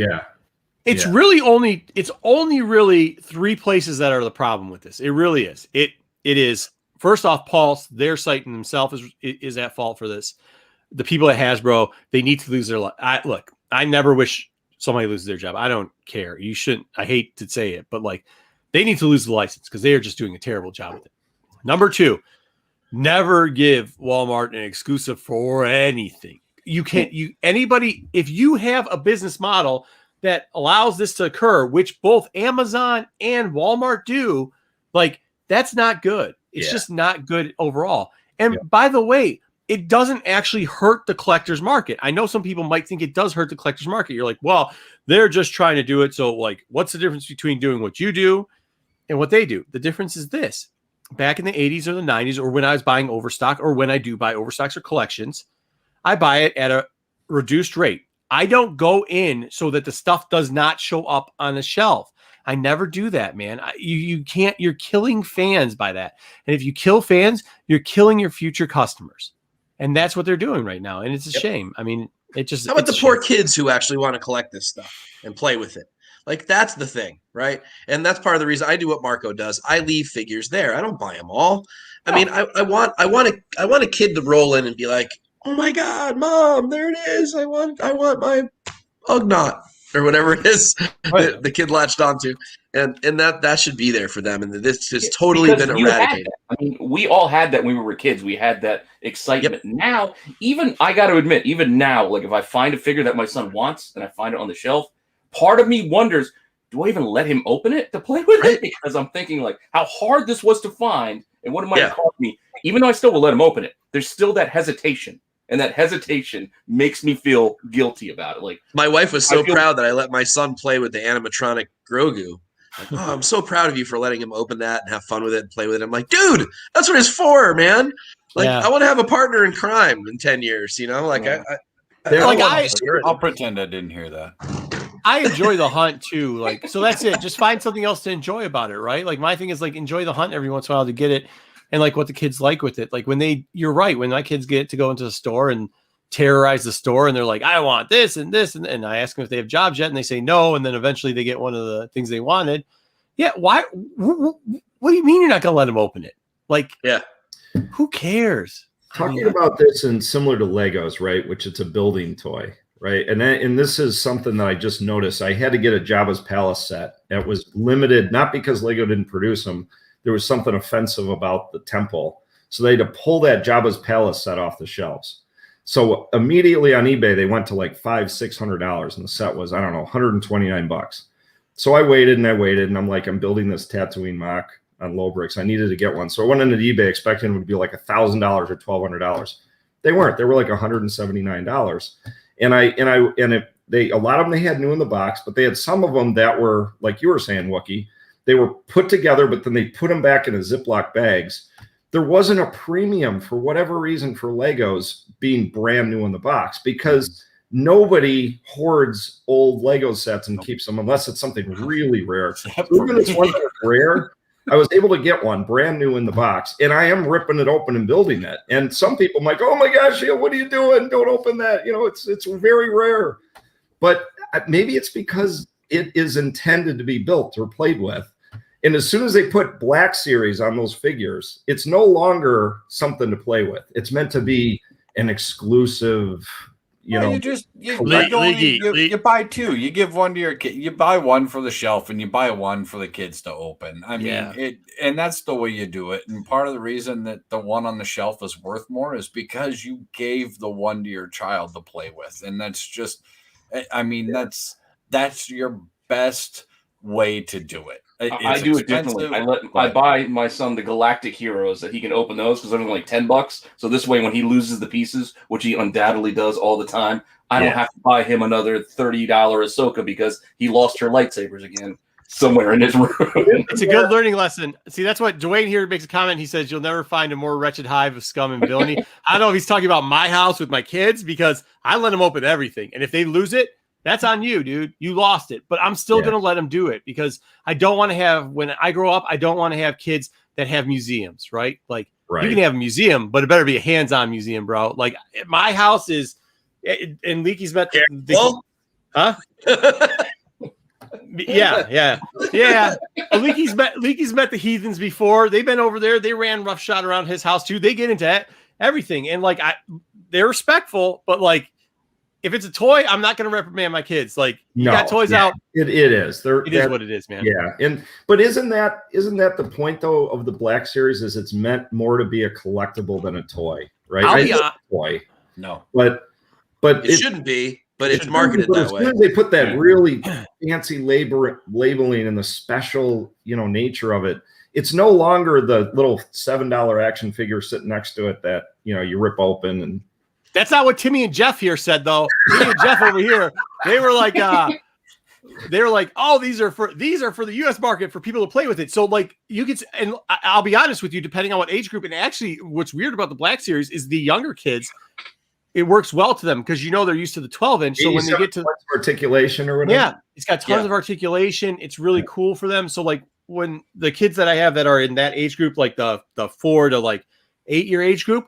[SPEAKER 1] it's only really 3 places that are the problem with this. It really is. It is, first off, Pulse, their site in themselves is at fault for this. The people at Hasbro, they need to lose their life. Look, I never wish somebody loses their job. I don't care. You shouldn't. I hate to say it, but like, they need to lose the license because they are just doing a terrible job with it. Number 2, never give Walmart an exclusive for anything. Anybody, if you have a business model that allows this to occur, which both Amazon and Walmart do, like, that's not good. It's just not good overall. And by the way, it doesn't actually hurt the collector's market. I know some people might think it does hurt the collector's market. You're like, well, they're just trying to do it. So, like, what's the difference between doing what you do and what they do? The difference is this. Back in the 80s or the 90s, or when I was buying overstock, or when I do buy overstocks or collections, I buy it at a reduced rate. I don't go in so that the stuff does not show up on the shelf. I never do that, man. You can't. You're killing fans by that. And if you kill fans, you're killing your future customers. And that's what they're doing right now. And it's a shame. I mean, it just.
[SPEAKER 2] How about the poor kids who actually want to collect this stuff and play with it? Like, that's the thing, right? And that's part of the reason I do what Marco does. I leave figures there. I don't buy them all. I mean, I want a kid to roll in and be like, "Oh my God, Mom, there it is! I want my Ugnaught," or whatever it is the kid latched onto, and that should be there for them. And this has totally been eradicated.
[SPEAKER 3] I mean, we all had that when we were kids. We had that excitement. Yep. Now, even I got to admit, even now, like, if I find a figure that my son wants and I find it on the shelf, part of me wonders, do I even let him open it to play with it? Because I'm thinking, like, how hard this was to find and what it might cost me. Even though I still will let him open it, there's still that hesitation. And that hesitation makes me feel guilty about it. Like,
[SPEAKER 2] my wife was so proud that I let my son play with the animatronic Grogu. Like, oh, I'm so proud of you for letting him open that and have fun with it and play with it. I'm like, dude, that's what it's for, man. Like, I want to have a partner in crime in 10 years, you know? Like,
[SPEAKER 5] I'll pretend I didn't hear that.
[SPEAKER 1] I enjoy the hunt too. Like, so that's it. Just find something else to enjoy about it, right? Like, my thing is, like, enjoy the hunt every once in a while to get it, and like what the kids like with it. Like, you're right. When my kids get to go into the store and terrorize the store, and they're like, I want this and this, and I ask them if they have jobs yet, and they say no, and then eventually they get one of the things they wanted. Yeah, why? What do you mean you're not going to let them open it? Like, who cares?
[SPEAKER 4] Talking about this and similar to Legos, right? Which it's a building toy. Right. And this is something that I just noticed. I had to get a Jabba's Palace set that was limited, not because Lego didn't produce them. There was something offensive about the temple. So they had to pull that Jabba's Palace set off the shelves. So immediately on eBay, they went to like $500-$600. And the set was, I don't know, $129. So I waited, and I'm like, I'm building this Tatooine mock on low bricks. I needed to get one. So I went into eBay expecting it would be like $1,000 or $1,200. They weren't. They were like $179. And a lot of them they had new in the box, but they had some of them that were, like you were saying, Wookie, they were put together, but then they put them back in a Ziploc bags. There wasn't a premium for whatever reason for Legos being brand new in the box, because nobody hoards old Lego sets and keeps them unless it's something really rare. So even if it's one that's rare, I was able to get one brand new in the box, and I am ripping it open and building it. And some people might go, "Oh my gosh, what are you doing? Don't open that." You know, it's very rare. But maybe it's because it is intended to be built or played with. And as soon as they put Black Series on those figures, it's no longer something to play with. It's meant to be an exclusive, you know,
[SPEAKER 5] you buy two. You give one to your kid. You buy one for the shelf, and you buy one for the kids to open. I mean, and that's the way you do it. And part of the reason that the one on the shelf is worth more is because you gave the one to your child to play with, and that's just, I mean, that's your best way to do it.
[SPEAKER 3] I do it differently. I buy my son the Galactic Heroes that he can open those because they're only like $10. So this way, when he loses the pieces, which he undoubtedly does all the time, I don't have to buy him another $30 Ahsoka because he lost her lightsabers again somewhere in his room.
[SPEAKER 1] It's a good learning lesson. See, that's what Dwayne here makes a comment. He says, "You'll never find a more wretched hive of scum and villainy." I don't know if he's talking about my house with my kids because I let them open everything, and if they lose it, that's on you, dude. You lost it. But I'm still going to let them do it because I don't want to have, when I grow up, I don't want to have kids that have museums, right? Like, you can have a museum, but it better be a hands-on museum, bro. Like, my house is, and Leaky's met huh? Yeah. Leaky's met the heathens before. They've been over there. They ran roughshod around his house, too. They get into everything. And, like, they're respectful, but, like, if it's a toy, I'm not going to reprimand my kids. Like, you got toys out.
[SPEAKER 4] It is.
[SPEAKER 1] It is what it is, man.
[SPEAKER 4] Yeah. But isn't that the point though of the Black Series? Is it's meant more to be a collectible than a toy, right? Toy.
[SPEAKER 5] No.
[SPEAKER 4] But
[SPEAKER 2] it shouldn't be. But it's marketed that way.
[SPEAKER 4] As soon as they put that really fancy labeling and the special, nature of it, it's no longer the little $7 action figure sitting next to it that you rip open and.
[SPEAKER 1] That's not what Timmy and Jeff here said, though. Timmy and Jeff over here, they were like, oh, these are for the U.S. market for people to play with it. So, like, you could, and I'll be honest with you, depending on what age group, and actually, what's weird about the Black Series is the younger kids, it works well to them because they're used to the 12-inch. So when they get to
[SPEAKER 4] articulation or whatever,
[SPEAKER 1] it's got tons of articulation. It's really cool for them. So, like, when the kids that I have that are in that age group, like the 4 to like 8-year age group.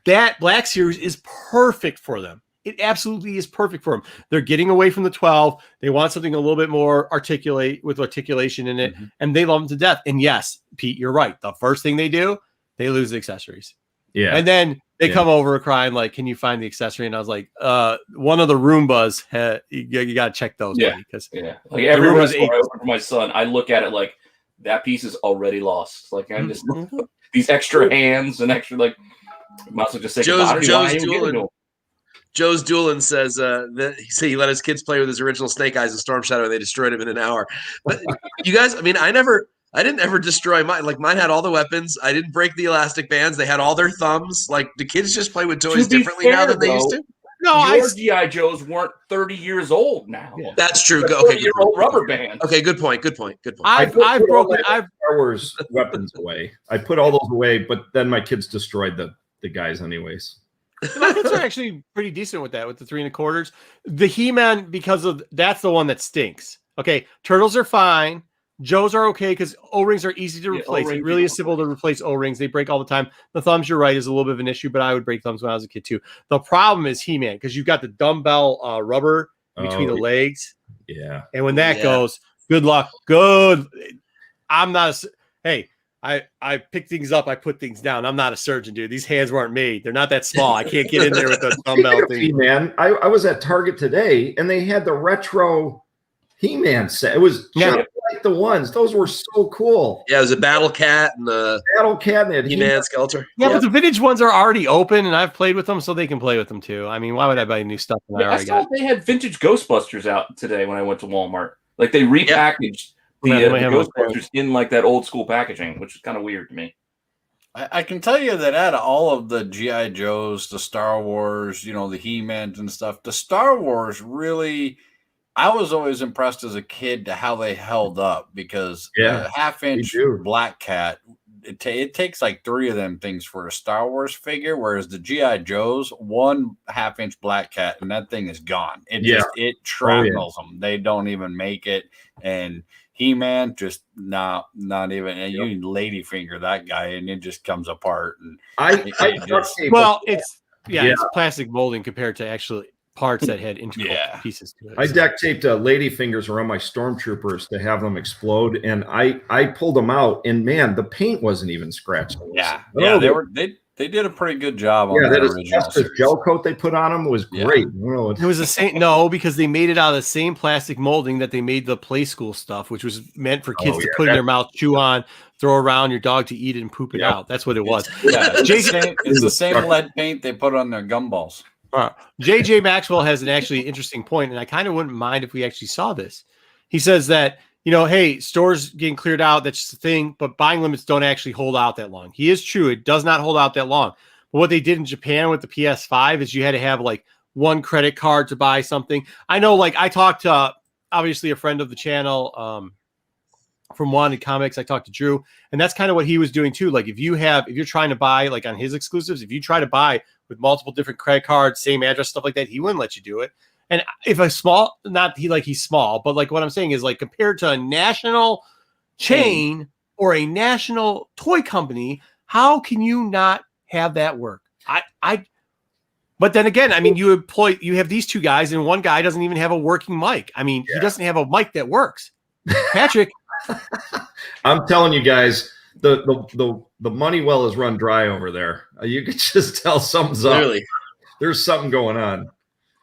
[SPEAKER 1] That Black Series is perfect for them. It absolutely is perfect for them. They're getting away from the 12. They want something a little bit more articulation in it, and they love them to death. And yes, Pete, you're right. The first thing they do, they lose the accessories.
[SPEAKER 4] Yeah.
[SPEAKER 1] And then they come over crying like, "Can you find the accessory?" And I was like, one of the Roombas, you got to check those. Because
[SPEAKER 3] like every Roomba I open for my son, I look at it like that piece is already lost. Like I'm just these extra hands and extra like. Might as well just say
[SPEAKER 2] Joe's Doolin says that he let his kids play with his original Snake Eyes and Storm Shadow, and they destroyed him in an hour. But you guys, I mean, I didn't ever destroy mine. Like mine had all the weapons. I didn't break the elastic bands. They had all their thumbs. Like, do kids just play with toys differently now than they used to?
[SPEAKER 3] No, your GI Joes weren't 30 years old now.
[SPEAKER 2] Yeah. That's true. Okay,
[SPEAKER 3] 30-year-old rubber band.
[SPEAKER 2] Okay, good point.
[SPEAKER 1] I've broken
[SPEAKER 4] Star Wars weapons away. I put all those away, but then my kids destroyed the guys anyways.
[SPEAKER 1] My kids are actually pretty decent with that, with the 3 1/4. The He-Man, because of that's the one that stinks. Okay, Turtles are fine. Joes are okay because O-rings are easy to replace. It really is simple to replace O-rings. They break all the time. The thumbs, you're right, is a little bit of an issue, but I would break thumbs when I was a kid too. The problem is He-Man because you've got the dumbbell rubber between the legs.
[SPEAKER 4] Yeah.
[SPEAKER 1] And when that goes, good luck. Good. I'm not hey, I pick things up, I put things down. I'm not a surgeon, dude. These hands weren't made. They're not that small. I can't get in there with the dumbbell thing.
[SPEAKER 4] Man, I was at Target today and they had the retro He-Man set. It was just like the ones. Those were so cool.
[SPEAKER 2] Yeah, it was a Battle Cat and the He-Man Skeletor.
[SPEAKER 1] Yeah, but the vintage ones are already open and I've played with them so they can play with them too. I mean, why would I buy new stuff when I already got it?
[SPEAKER 3] They had vintage Ghostbusters out today when I went to Walmart. Like they repackaged the Ghostbusters in like that old school packaging, which is kind of weird to me.
[SPEAKER 5] I can tell you that out of all of the G.I. Joes, the Star Wars, the He-Mans and stuff, the Star Wars really, I was always impressed as a kid to how they held up because a half-inch Black Cat, it takes like 3 of them things for a Star Wars figure, whereas the G.I. Joes, 1 half-inch Black Cat, and that thing is gone. It shrapnels them. They don't even make it, and He-Man just not even. And you need ladyfinger that guy, and it just comes apart. And
[SPEAKER 1] it's plastic molding compared to actually parts that had integral pieces to it.
[SPEAKER 4] I duct taped ladyfingers around my stormtroopers to have them explode, and I pulled them out, and man, the paint wasn't even scratched.
[SPEAKER 5] They did a pretty good job on
[SPEAKER 4] Yeah,
[SPEAKER 5] that
[SPEAKER 4] that
[SPEAKER 5] original
[SPEAKER 4] asbestos
[SPEAKER 5] series.
[SPEAKER 4] gel coat they put on them was great.
[SPEAKER 1] It was the same. No, because they made it out of the same plastic molding that they made the Play School stuff, which was meant for kids to put in their mouth, chew on, throw around, your dog to eat it and poop it out. That's what it was.
[SPEAKER 5] Yeah, it's the same lead paint they put on their gumballs.
[SPEAKER 1] JJ Maxwell has an actually interesting point, and I kind of wouldn't mind if we actually saw this. He says that, hey, stores getting cleared out, that's just a thing, but buying limits don't actually hold out that long. He is true. It does not hold out that long. But what they did in Japan with the PS5 is you had to have like one credit card to buy something. I know, like I talked to obviously a friend of the channel from Wanted Comics. I talked to Drew, and that's kind of what he was doing too. Like if you're trying to buy like on his exclusives, if you try to buy with multiple different credit cards, same address, stuff like that, he wouldn't let you do it. And if a small, not he like he's small, but like what I'm saying is like compared to a national chain or a national toy company, how can you not have that work? But then again, I mean, you have these two guys, and one guy doesn't even have a working mic. I mean, he doesn't have a mic that works. Patrick,
[SPEAKER 4] I'm telling you guys, the money well is run dry over there. You could just tell something's up. Really? There's something going on.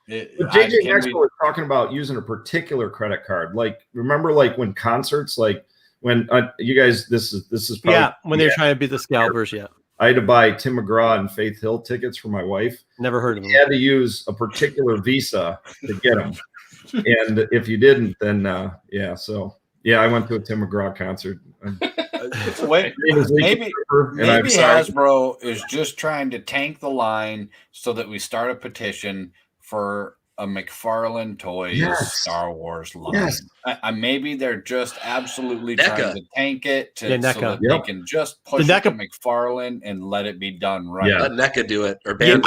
[SPEAKER 4] JJ Maxwell was talking about using a particular credit card. Like, remember, like when concerts, like when you guys, this is probably,
[SPEAKER 1] when they're trying to beat the scalpers,
[SPEAKER 4] I had to buy Tim McGraw and Faith Hill tickets for my wife.
[SPEAKER 1] Never heard of them.
[SPEAKER 4] You had to use a particular Visa to get them, and if you didn't, then I went to a Tim McGraw concert.
[SPEAKER 5] Maybe Hasbro is just trying to tank the line so that we start a petition for a McFarlane Toys Star Wars line. Yes. Maybe they're just absolutely trying to tank it so that they can just push it to McFarlane and let it be done right.
[SPEAKER 2] Yeah. Let NECA do it. Or
[SPEAKER 1] but the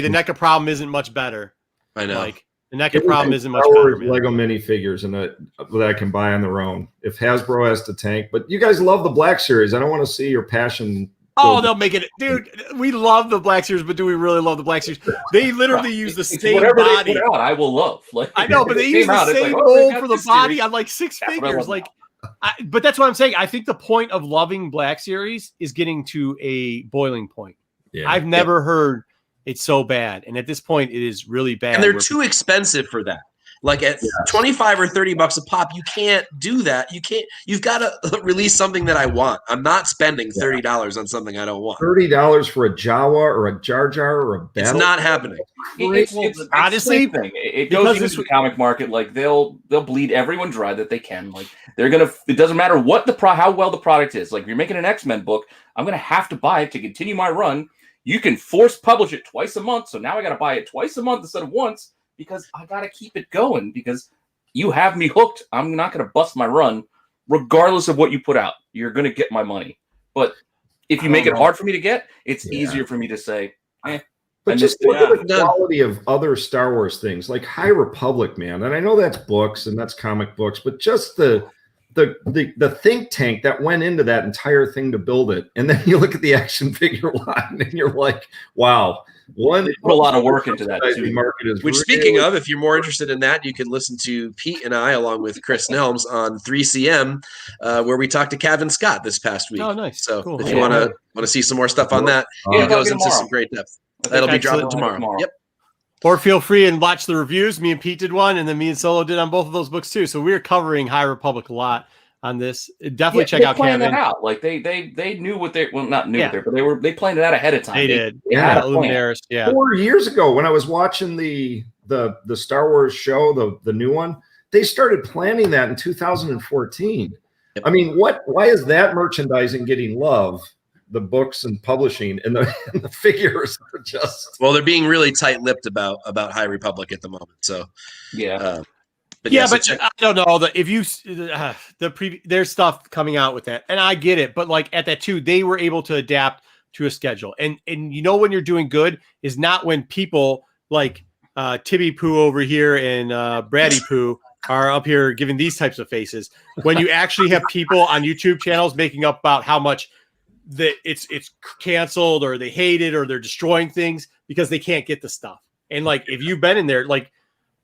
[SPEAKER 1] NECA problem isn't much better.
[SPEAKER 2] I know.
[SPEAKER 1] Like the NECA problem isn't much better.
[SPEAKER 4] Lego minifigures and that I can buy on their own. If Hasbro has to tank, but you guys love the Black Series. I don't want to see your passion.
[SPEAKER 1] Oh, they'll make it, dude. We love the Black Series, but do we really love the Black Series? They literally use the same body.
[SPEAKER 3] They put out, I will love. Like,
[SPEAKER 1] I know, but they use the same mold for the body on like 6 figures. Like, but that's what I'm saying. I think the point of loving Black Series is getting to a boiling point. Yeah. I've never heard it's so bad, and at this point, it is really bad.
[SPEAKER 2] And they're too expensive for that. Like at $25 or $30 a pop, you can't do that. You've got to release something that I want. I'm not spending $30 on something I don't want.
[SPEAKER 4] $30 for a Jawa or a Jar Jar or a Battle.
[SPEAKER 2] It's not happening.
[SPEAKER 3] It's honestly, it goes into the comic market. Like they'll bleed everyone dry that they can. Like they're gonna. It doesn't matter what how well the product is. Like if you're making an X-Men book, I'm gonna have to buy it to continue my run. You can force publish it twice a month, so now I got to buy it twice a month instead of once. Because I got to keep it going because you have me hooked. I'm not going to bust my run regardless of what you put out. You're going to get my money. But if you make it hard for me to get, it's easier for me to say,
[SPEAKER 4] But just look at the quality of other Star Wars things like High Republic, man. And I know that's books and that's comic books, but just the think tank that went into that entire thing to build it. And then you look at the action figure line and you're like, wow.
[SPEAKER 3] They put a lot of work into that too.
[SPEAKER 2] Which, speaking of, if you're more interested in that, you can listen to Pete and I, along with Chris Nelms, on 3CM, where we talked to Kevin Scott this past week.
[SPEAKER 1] Oh, nice!
[SPEAKER 2] So
[SPEAKER 1] cool.
[SPEAKER 2] if you want to see some more stuff on that, it goes into some great depth. That'll be dropping tomorrow. Yep.
[SPEAKER 1] Or feel free and watch the reviews. Me and Pete did one, and then me and Solo did on both of those books too. So we're covering High Republic a lot on this. Definitely check out Kevin.
[SPEAKER 3] That out. Like they knew what they not knew what but they planned it out ahead of time.
[SPEAKER 1] They did.
[SPEAKER 3] They had a
[SPEAKER 1] plan.
[SPEAKER 4] 4 years ago when I was watching the Star Wars show, the new one, they started planning that in 2014. I mean, why is that merchandising getting love? The books and publishing and the figures are just
[SPEAKER 2] they're being really tight-lipped about High Republic at the moment. So
[SPEAKER 1] But I don't know that if you there's stuff coming out with that, and I get it. But like at that too, they were able to adapt to a schedule, and when you're doing good is not when people like Tibby Poo over here and Braddy Poo are up here giving these types of faces. When you actually have people on YouTube channels making up about how much it's canceled or they hate it or they're destroying things because they can't get the stuff. And like if you've been in there, like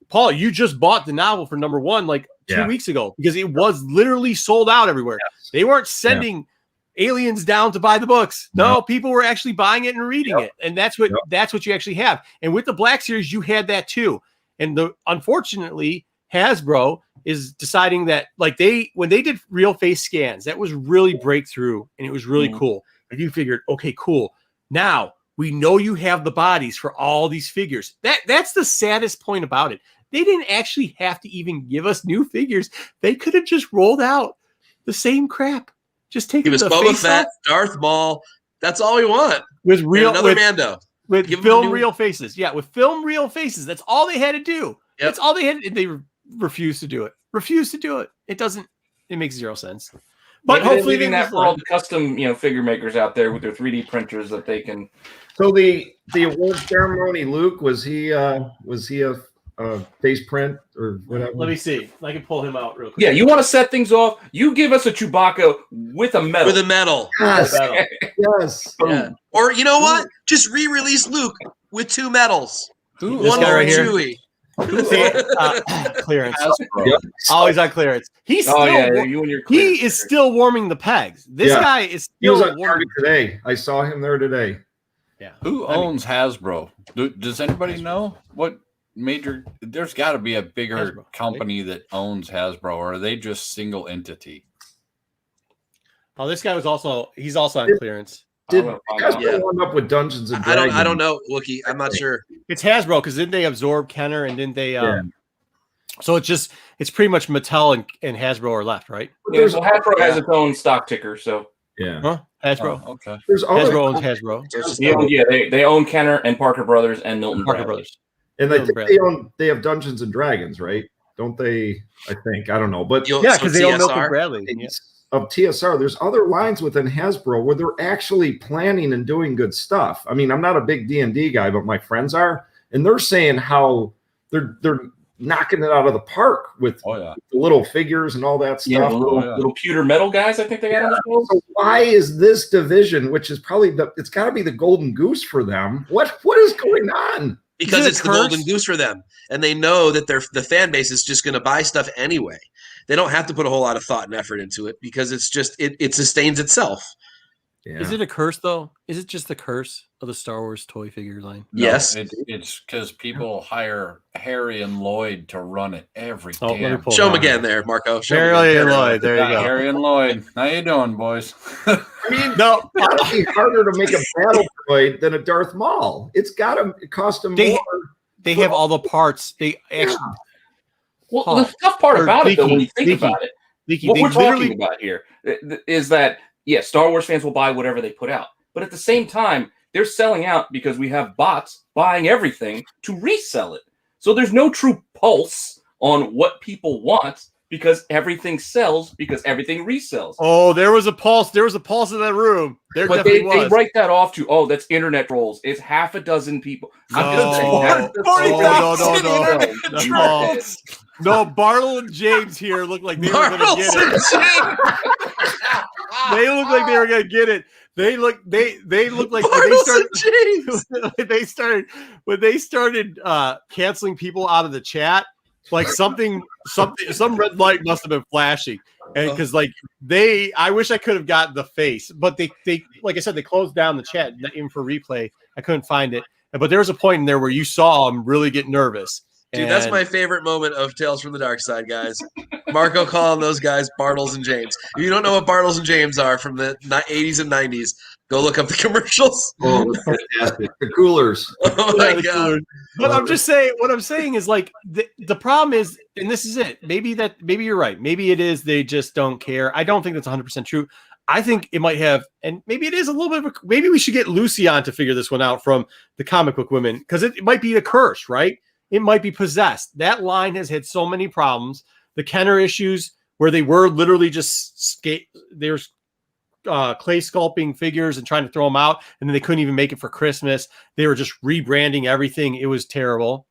[SPEAKER 1] Paul, you just bought the novel for #1 like 2 weeks ago because it was literally sold out everywhere. Yes. They weren't sending aliens down to buy the books. No, people were actually buying it and reading it. And that's what you actually have. And with the Black Series, you had that too. And unfortunately, Hasbro is deciding that when they did real face scans, that was really breakthrough and it was really cool. And you figured, okay, cool. Now we know you have the bodies for all these figures. That's the saddest point about it. They didn't actually have to even give us new figures. They could have just rolled out the same crap. Just take
[SPEAKER 2] the Boba Fett, off. Darth Maul. That's all we want.
[SPEAKER 1] With real
[SPEAKER 2] Mando.
[SPEAKER 1] With film real faces. Yeah, with film real faces. That's all they had to do. Yep. That's all they had. They refused to do it. It makes zero sense. But hopefully
[SPEAKER 3] leaving that for all the custom, figure makers out there with their 3D printers that they can.
[SPEAKER 4] So the award ceremony, Luke, was he a face print or whatever?
[SPEAKER 1] Let me see. I can pull him out real quick.
[SPEAKER 3] Yeah, you want to set things off? You give us a Chewbacca with a medal.
[SPEAKER 2] With a medal.
[SPEAKER 4] Yes. Yes.
[SPEAKER 2] Yeah. Or you know what? Just re-release Luke with 2 medals.
[SPEAKER 1] Ooh,
[SPEAKER 2] one more Chewie.
[SPEAKER 1] Clearance. Yep. Always on clearance. He's still
[SPEAKER 3] you and your
[SPEAKER 1] he is still warming the pegs. This guy is still
[SPEAKER 4] he was on Target today. I saw him there today.
[SPEAKER 1] Yeah.
[SPEAKER 5] Who owns Hasbro? Does anybody know what major? There's got to be a bigger company that owns Hasbro, or are they just single entity?
[SPEAKER 1] Oh, this guy was he's also on clearance.
[SPEAKER 4] Did Hasbro end up with Dungeons and Dragons?
[SPEAKER 2] I don't know, Wookie. I'm not sure.
[SPEAKER 1] It's Hasbro because didn't they absorb Kenner and didn't they? So it's pretty much Mattel and Hasbro are left, right?
[SPEAKER 3] Yeah, so Hasbro has its own stock ticker. So
[SPEAKER 1] Hasbro.
[SPEAKER 5] Oh, okay.
[SPEAKER 4] There's
[SPEAKER 1] Hasbro owns Hasbro.
[SPEAKER 3] They own Kenner and Parker Brothers and Milton
[SPEAKER 1] Parker Brothers.
[SPEAKER 4] And I think they have Dungeons and Dragons, right? Don't they? I think I don't know, but
[SPEAKER 1] because they own Milton Bradley.
[SPEAKER 4] Of TSR, there's other lines within Hasbro where they're actually planning and doing good stuff. I mean, I'm not a big D&D guy, but my friends are, and they're saying how they're knocking it out of the park with the little figures and all that stuff.
[SPEAKER 3] Yeah, little pewter metal guys. I think they got on the show.
[SPEAKER 4] So why is this division, which is probably it's got to be the golden goose for them? What is going on?
[SPEAKER 2] Because it's the golden goose for them, and they know that the fan base is just going to buy stuff anyway. They don't have to put a whole lot of thought and effort into it because it's just it sustains itself.
[SPEAKER 1] Yeah. Is it a curse though? Is it just the curse of the Star Wars toy figure line?
[SPEAKER 5] No,
[SPEAKER 2] yes,
[SPEAKER 5] it's because people hire Harry and Lloyd to run it every day.
[SPEAKER 2] Show them again there, Marco.
[SPEAKER 1] Harry and Lloyd. There you go.
[SPEAKER 5] Harry and Lloyd. How you doing, boys?
[SPEAKER 4] I mean, no, it'd be harder to make a battle droid than a Darth Maul. It's got to cost them more.
[SPEAKER 1] They have all the parts. They actually.
[SPEAKER 3] Well, the tough part about it, though, when you think about it, what we're talking about here is that, Star Wars fans will buy whatever they put out. But at the same time, they're selling out because we have bots buying everything to resell it. So there's no true pulse on what people want because everything sells because everything resells.
[SPEAKER 1] Oh, there was a pulse. There was a pulse in that room. But they
[SPEAKER 3] write that off to, that's internet trolls. It's half a dozen people.
[SPEAKER 1] No, Bartle and James here look like they were going to get it. They look like they were going to get it. They look like when they started canceling people out of the chat. Like some red light must have been flashing, and because I wish I could have gotten the face, but they like I said, they closed down the chat even for replay. I couldn't find it, but there was a point in there where you saw them really get nervous.
[SPEAKER 2] Dude, that's my favorite moment of Tales from the Dark Side, guys. Marco calling those guys Bartles and James. If you don't know what Bartles and James are from the 80s and 90s, go look up the commercials.
[SPEAKER 4] Oh, that's fantastic. The coolers.
[SPEAKER 2] Oh, my God.
[SPEAKER 1] But I'm just saying, what I'm saying is the problem is, and this is it, maybe you're right. Maybe it is they just don't care. I don't think that's 100% true. I think it might have, and maybe it is a little bit maybe we should get Lucy on to figure this one out from the comic book women, because it might be a curse, right? It might be possessed. That line has had so many problems. The Kenner issues where they were literally just there's clay sculpting figures and trying to throw them out, and then they couldn't even make it for Christmas. They were just rebranding everything. It was terrible.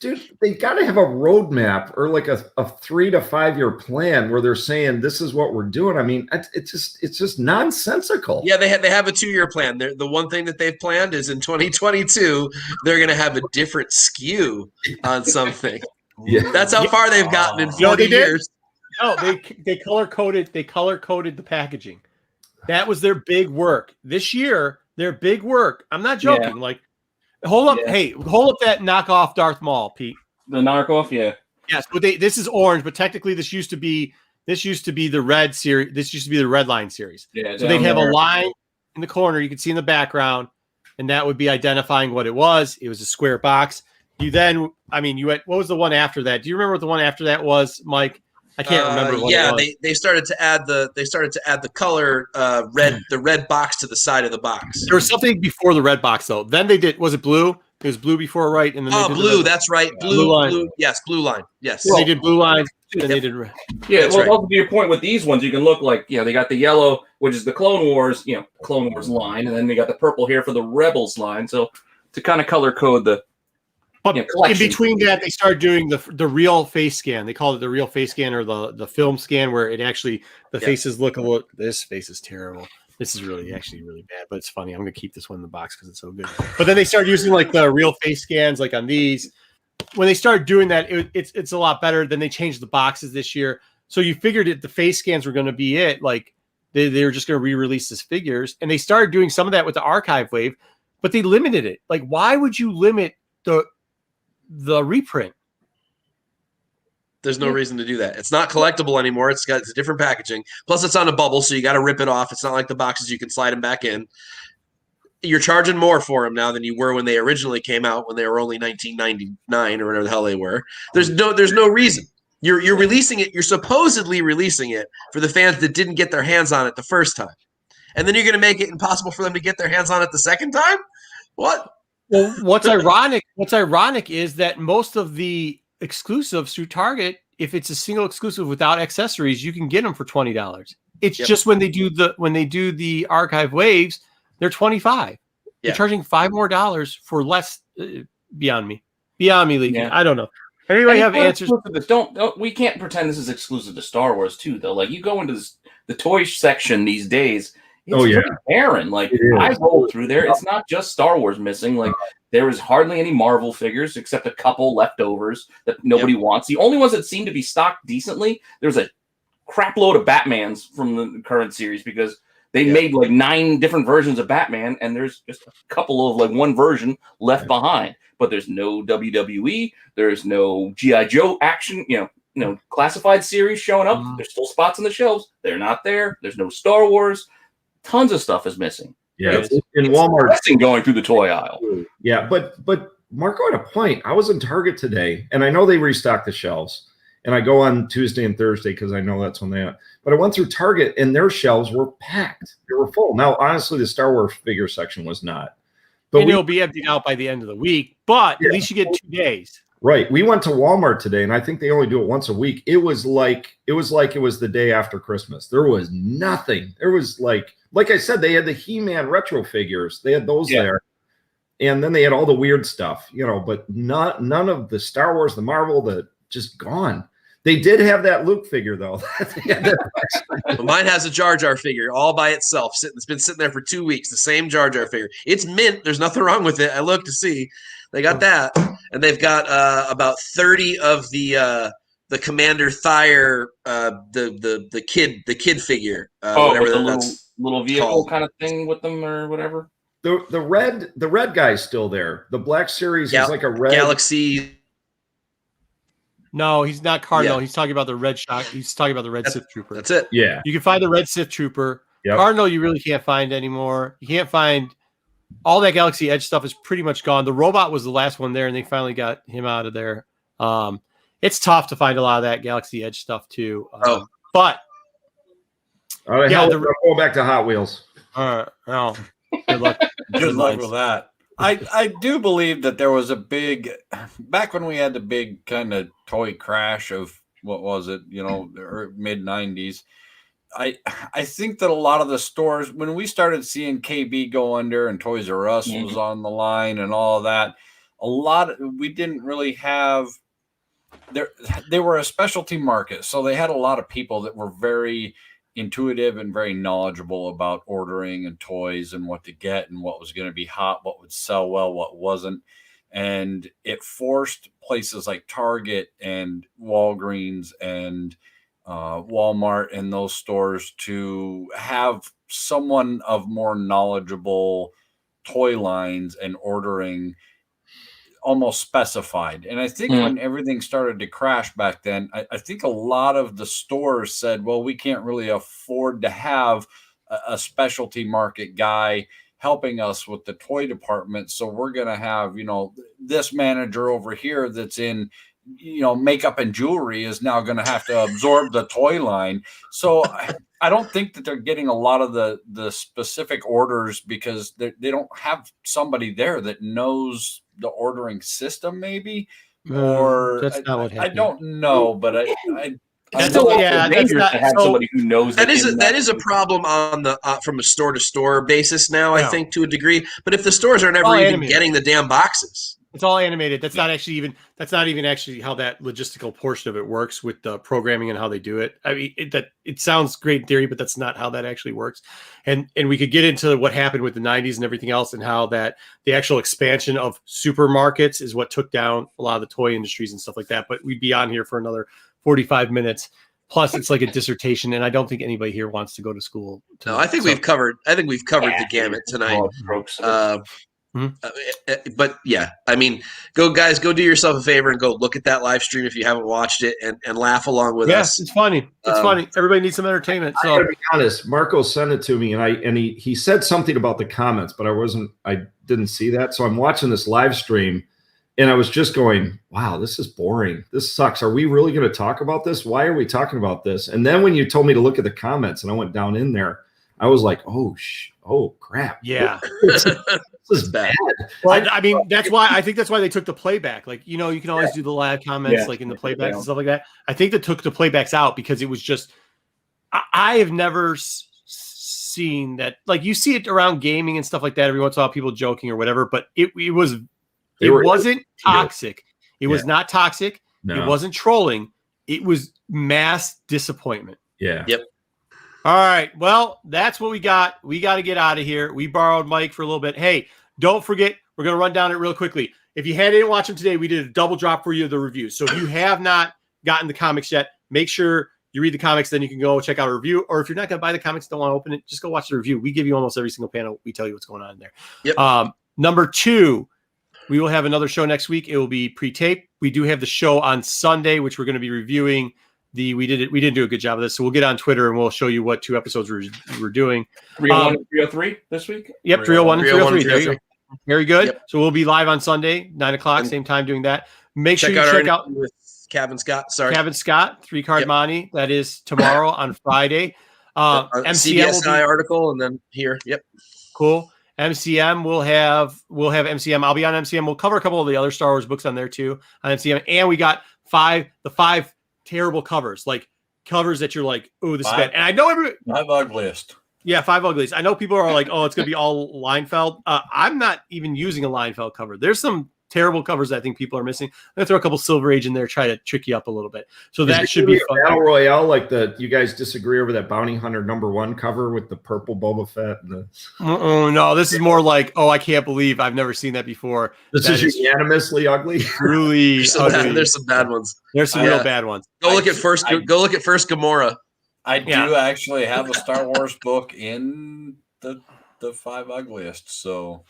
[SPEAKER 4] Dude, they got to have a roadmap or like a 3 to 5 year plan where they're saying this is what we're doing. I mean, it's just nonsensical.
[SPEAKER 2] Yeah, they have a 2-year plan. The one thing that they've planned is in 2022 they're going to have a different SKU on something.
[SPEAKER 4] Yeah.
[SPEAKER 2] That's how far they've gotten in 40 years.
[SPEAKER 1] No, they color coded the packaging. That was their big work this year. Their big work. I'm not joking. Like, hold up. Hey, hold up that knockoff Darth Maul, Pete.
[SPEAKER 3] The knockoff, yeah.
[SPEAKER 1] Yes, but this is orange, but technically this used to be the red series. This used to be the red line series.
[SPEAKER 3] Yeah.
[SPEAKER 1] So they'd have a line in the corner you could see in the background, and that would be identifying what it was. It was a square box. You then, you had, what was the one after that? Do you remember what the one after that was, Mike? I can't remember.
[SPEAKER 2] They started to add the color red, the red box to the side of the box.
[SPEAKER 1] There was something before the red box though. Then they did. Was it blue? It was blue before, right? And then
[SPEAKER 2] blue. That's right. Blue line. Yes, blue line. Yes.
[SPEAKER 1] Well, they did blue line. Then they did red.
[SPEAKER 3] Yeah. Well, also to your point with these ones, you can look like they got the yellow, which is the Clone Wars, Clone Wars line, and then they got the purple here for the Rebels line. So to kind of color code the.
[SPEAKER 1] But in between that, they started doing the real face scan. They call it the real face scan or the film scan, where it actually faces look a little. This face is terrible. This is really bad, but it's funny. I'm gonna keep this one in the box because it's so good. But then they started using like the real face scans, like on these. When they started doing that, it's a lot better. Then they changed the boxes this year, so you figured the face scans were going to be it. Like they were just going to re-release these figures, and they started doing some of that with the archive wave, but they limited it. Like, why would you limit the reprint?
[SPEAKER 2] There's no reason to do that. It's not collectible anymore. It's a different packaging. Plus, it's on a bubble, so you got to rip it off. It's not like the boxes you can slide them back in. You're charging more for them now than you were when they originally came out, when they were only $19.99 or whatever the hell they were. There's no reason. You're releasing it. You're supposedly releasing it for the fans that didn't get their hands on it the first time, and then you're going to make it impossible for them to get their hands on it the second time. What?
[SPEAKER 1] Well, what's ironic is that most of the exclusives through Target, if it's a single exclusive without accessories, you can get them for $20. It's just when they do the archive waves, they're $25. They're charging $5 more for less. Beyond me, Lee. Yeah. I don't know. Anybody have answers?
[SPEAKER 3] Don't we can't pretend this is exclusive to Star Wars too, though. Like, you go into the toy section these days. It's pretty barren. Like, I rolled through there. It's not just Star Wars missing. Like, there is hardly any Marvel figures except a couple leftovers that nobody wants. The only ones that seem to be stocked decently, there's a crap load of Batmans from the current series because they made like 9 different versions of Batman, and there's just a couple of like one version left behind. But there's no WWE. There's no G.I. Joe action, classified series showing up. There's still spots on the shelves. They're not there. There's no Star Wars. Tons of stuff is missing.
[SPEAKER 4] Yeah, in Walmart,
[SPEAKER 3] going through the toy aisle.
[SPEAKER 4] Yeah, but Marco had a point. I was in Target today, and I know they restock the shelves. And I go on Tuesday and Thursday because I know that's when they are. But I went through Target, and their shelves were packed. They were full. Now, honestly, the Star Wars figure section was not. But
[SPEAKER 1] it'll be emptied out by the end of the week. But at least you get 2 days.
[SPEAKER 4] Right. We went to Walmart today, and I think they only do it once a week. It was like it was the day after Christmas. There was nothing. There was like I said, they had the He-Man retro figures. They had those there. And then they had all the weird stuff, but none of the Star Wars, the Marvel, just gone. They did have that Luke figure, though.
[SPEAKER 2] Well, mine has a Jar Jar figure all by itself. It's been sitting there for 2 weeks, the same Jar Jar figure. It's mint. There's nothing wrong with it. I looked to see. They got that. And they've got about 30 of the Commander Thyre, the kid figure. Whatever
[SPEAKER 3] the little vehicle called. Kind of thing with them or whatever.
[SPEAKER 4] The red guy's still there. The Black Series is like a red
[SPEAKER 2] Galaxy.
[SPEAKER 1] No, he's not Cardinal. He's talking about the red shot. He's talking about the red Sith Trooper.
[SPEAKER 2] That's it.
[SPEAKER 4] Yeah.
[SPEAKER 1] You can find the red Sith Trooper. Yep. Cardinal, you really can't find anymore. You can't find all that Galaxy Edge stuff is pretty much gone. The robot was the last one there, and they finally got him out of there. It's tough to find a lot of that Galaxy Edge stuff too. But
[SPEAKER 4] all right, going back to Hot Wheels.
[SPEAKER 1] Good luck.
[SPEAKER 5] Good luck with that. I do believe that there was a big, back when we had the big kind of toy crash of, what was it, mid 90s. I think that a lot of the stores, when we started seeing KB go under and Toys R Us was on the line and all of that, we didn't really have, they were a specialty market. So they had a lot of people that were very intuitive and very knowledgeable about ordering and toys and what to get and what was going to be hot, what would sell well, what wasn't. And it forced places like Target and Walgreens and Walmart and those stores to have someone of more knowledgeable toy lines and ordering almost specified. And I think when everything started to crash back then, I think a lot of the stores said, well, we can't really afford to have a specialty market guy helping us with the toy department. So we're going to have, this manager over here that's in, makeup and jewelry is now going to have to absorb the toy line. So I don't think that they're getting a lot of the specific orders because they don't have somebody there that knows the ordering system, maybe, or
[SPEAKER 1] that's not what
[SPEAKER 5] I don't know, but
[SPEAKER 3] that's to have somebody who knows
[SPEAKER 2] that is a problem on the from a store to store basis now. I think to a degree, but if the stores are never even getting the damn boxes.
[SPEAKER 1] It's all animated. That's not even actually how that logistical portion of it works with the programming and how they do it. I mean, it sounds great in theory, but that's not how that actually works. And we could get into what happened with the 90s and everything else and how that the actual expansion of supermarkets is what took down a lot of the toy industries and stuff like that. But we'd be on here for another 45 minutes. Plus, it's like a dissertation, and I don't think anybody here wants to go to school tonight.
[SPEAKER 2] No, I think we've covered the gamut tonight. But yeah, I mean, go do yourself a favor and go look at that live stream if you haven't watched it and laugh along with us.
[SPEAKER 1] It's funny. It's funny. Everybody needs some entertainment. So
[SPEAKER 4] I gotta be honest, Marco sent it to me and he said something about the comments, but I didn't see that. So I'm watching this live stream and I was just going, wow, this is boring. This sucks. Are we really going to talk about this? Why are we talking about this? And then when you told me to look at the comments and I went down in there, I was like, oh crap.
[SPEAKER 1] Yeah.
[SPEAKER 4] This is bad.
[SPEAKER 1] Well, I mean, that's why they took the playback. Like, you can always do the live comments like in the playbacks and stuff like that. I think they took the playbacks out because it was just, I have never seen that. Like, you see it around gaming and stuff like that every once in a while, people joking or whatever, but it wasn't toxic. It was not toxic. No. It wasn't trolling. It was mass disappointment.
[SPEAKER 4] Yeah.
[SPEAKER 2] Yep.
[SPEAKER 1] All right. Well, that's what we got. We got to get out of here. We borrowed Mike for a little bit. Hey, don't forget, we're going to run down it real quickly. If you didn't watch them today, we did a double drop for you of the review. So if you have not gotten the comics yet, make sure you read the comics. Then you can go check out a review. Or if you're not going to buy the comics, don't want to open it, just go watch the review. We give you almost every single panel. We tell you what's going on in there.
[SPEAKER 2] Yep.
[SPEAKER 1] Number 2, we will have another show next week. It will be pre-taped. We do have the show on Sunday, which we're going to be reviewing. We didn't do a good job of this, so we'll get on Twitter and we'll show you what 2 episodes we're doing.
[SPEAKER 3] 301 and 303 this week?
[SPEAKER 1] Yep, 301 and 303. There you go. Very good.
[SPEAKER 2] Yep.
[SPEAKER 1] So we'll be live on Sunday, 9:00, same time doing that. Make sure you check out
[SPEAKER 2] with Kevin Scott.
[SPEAKER 1] Kevin Scott, 3-card Monty. That is tomorrow on Friday.
[SPEAKER 2] MCM CBSI article, and then here. Yep.
[SPEAKER 1] Cool. MCM we'll have MCM. I'll be on MCM. We'll cover a couple of the other Star Wars books on there too on MCM, and we got 5 terrible covers, like covers that you're like, oh, this is bad. And I know
[SPEAKER 5] 5 ugliest. Yeah,
[SPEAKER 1] 5 ugliest. I know people are like, oh, it's gonna be all Leinfeld. I'm not even using a Leinfeld cover. There's some terrible covers that I think people are missing. I'm gonna throw a couple Silver Age in there, try to trick you up a little bit. So that should be fun.
[SPEAKER 4] Battle Royale, like you guys disagree over that Bounty Hunter #1 cover with the purple Boba Fett. And
[SPEAKER 1] no, this is more like, oh, I can't believe I've never seen that before.
[SPEAKER 4] This is unanimously ugly.
[SPEAKER 1] Truly,
[SPEAKER 2] there's some bad ones.
[SPEAKER 1] There's some real bad ones.
[SPEAKER 2] Go look at first Gamora.
[SPEAKER 5] I do actually have a Star Wars book in the 5 ugliest. So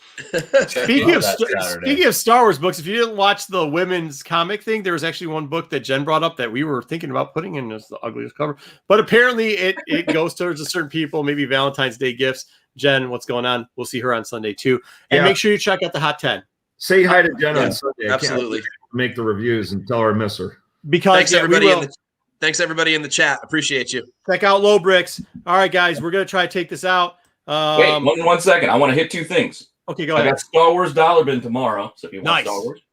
[SPEAKER 1] speaking of Star Wars books, if you didn't watch the women's comic thing, there was actually one book that Jen brought up that we were thinking about putting in as the ugliest cover, but apparently it goes towards a certain people, maybe Valentine's Day gifts. Jen, what's going on? We'll see her on Sunday too, and make sure you check out the Hot 10.
[SPEAKER 4] Say hi to Jen on Sunday.
[SPEAKER 2] Absolutely.
[SPEAKER 4] Make the reviews and tell her I miss her.
[SPEAKER 1] Because
[SPEAKER 2] thanks everybody in the chat. Appreciate you.
[SPEAKER 1] Check out Low Bricks. All right, guys, we're gonna try to take this out.
[SPEAKER 3] Wait, 1 second. I want to hit 2 things.
[SPEAKER 1] Okay, go ahead.
[SPEAKER 3] I got Star Wars Dollar Bin tomorrow. So if you want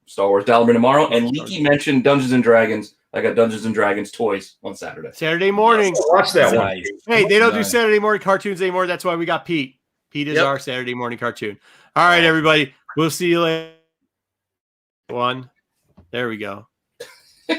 [SPEAKER 3] Star Wars Dollar Bin tomorrow. And Leaky mentioned Dungeons and Dragons. I got Dungeons and Dragons toys on
[SPEAKER 1] Saturday morning.
[SPEAKER 4] Watch that one.
[SPEAKER 1] Hey, they don't do Saturday morning cartoons anymore. That's why we got Pete. Pete is our Saturday morning cartoon. All right, everybody. We'll see you later. There we go.